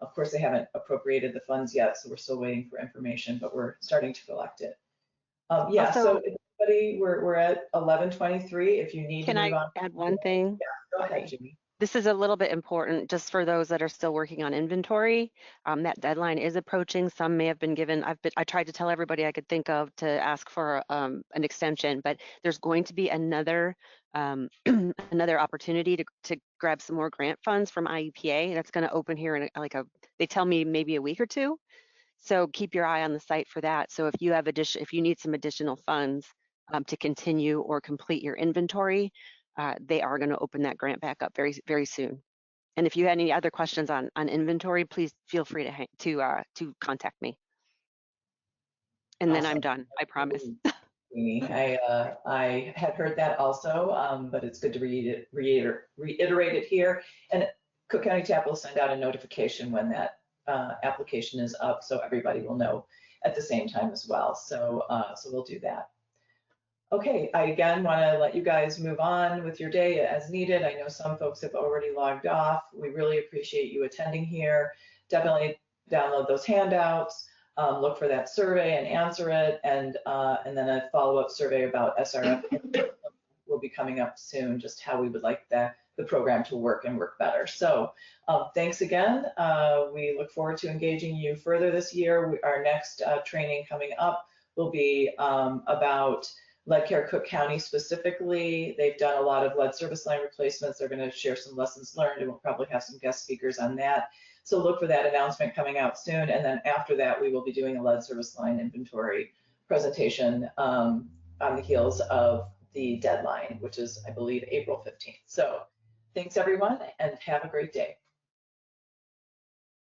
Of course, they haven't appropriated the funds yet, so we're still waiting for information, but we're starting to collect it. Yeah, Also, so everybody, we're at 11:23. If you need to move on. Can I add one thing? Yeah, go ahead, Jeannie. This is a little bit important just for those that are still working on inventory. That deadline is approaching. Some may have been given. I tried to tell everybody I could think of to ask for an extension, but there's going to be another another opportunity to grab some more grant funds from IEPA. That's going to open here in they tell me maybe a week or two. So keep your eye on the site for that. So if you have if you need some additional funds to continue or complete your inventory, they are going to open that grant back up very, very soon. And if you had any other questions on inventory, please feel free to contact me. And then I'm done, I promise. I had heard that also, but it's good to reiterate it here. And Cook County TAP will send out a notification when that application is up, so everybody will know at the same time as well. So we'll do that. Okay, I again want to let you guys move on with your day as needed. I know some folks have already logged off. We really appreciate you attending here. Definitely download those handouts, look for that survey and answer it, and then a follow-up survey about SRF will be coming up soon, just how we would like the program to work and work better. So thanks again. We look forward to engaging you further this year. Our next training coming up will be about lead care Cook County specifically. They've done a lot of lead service line replacements. They're going to share some lessons learned, and we'll probably have some guest speakers on that. So look for that announcement coming out soon. And then after that, we will be doing a lead service line inventory presentation on the heels of the deadline, which is, I believe, April 15th. So thanks, everyone, and have a great day.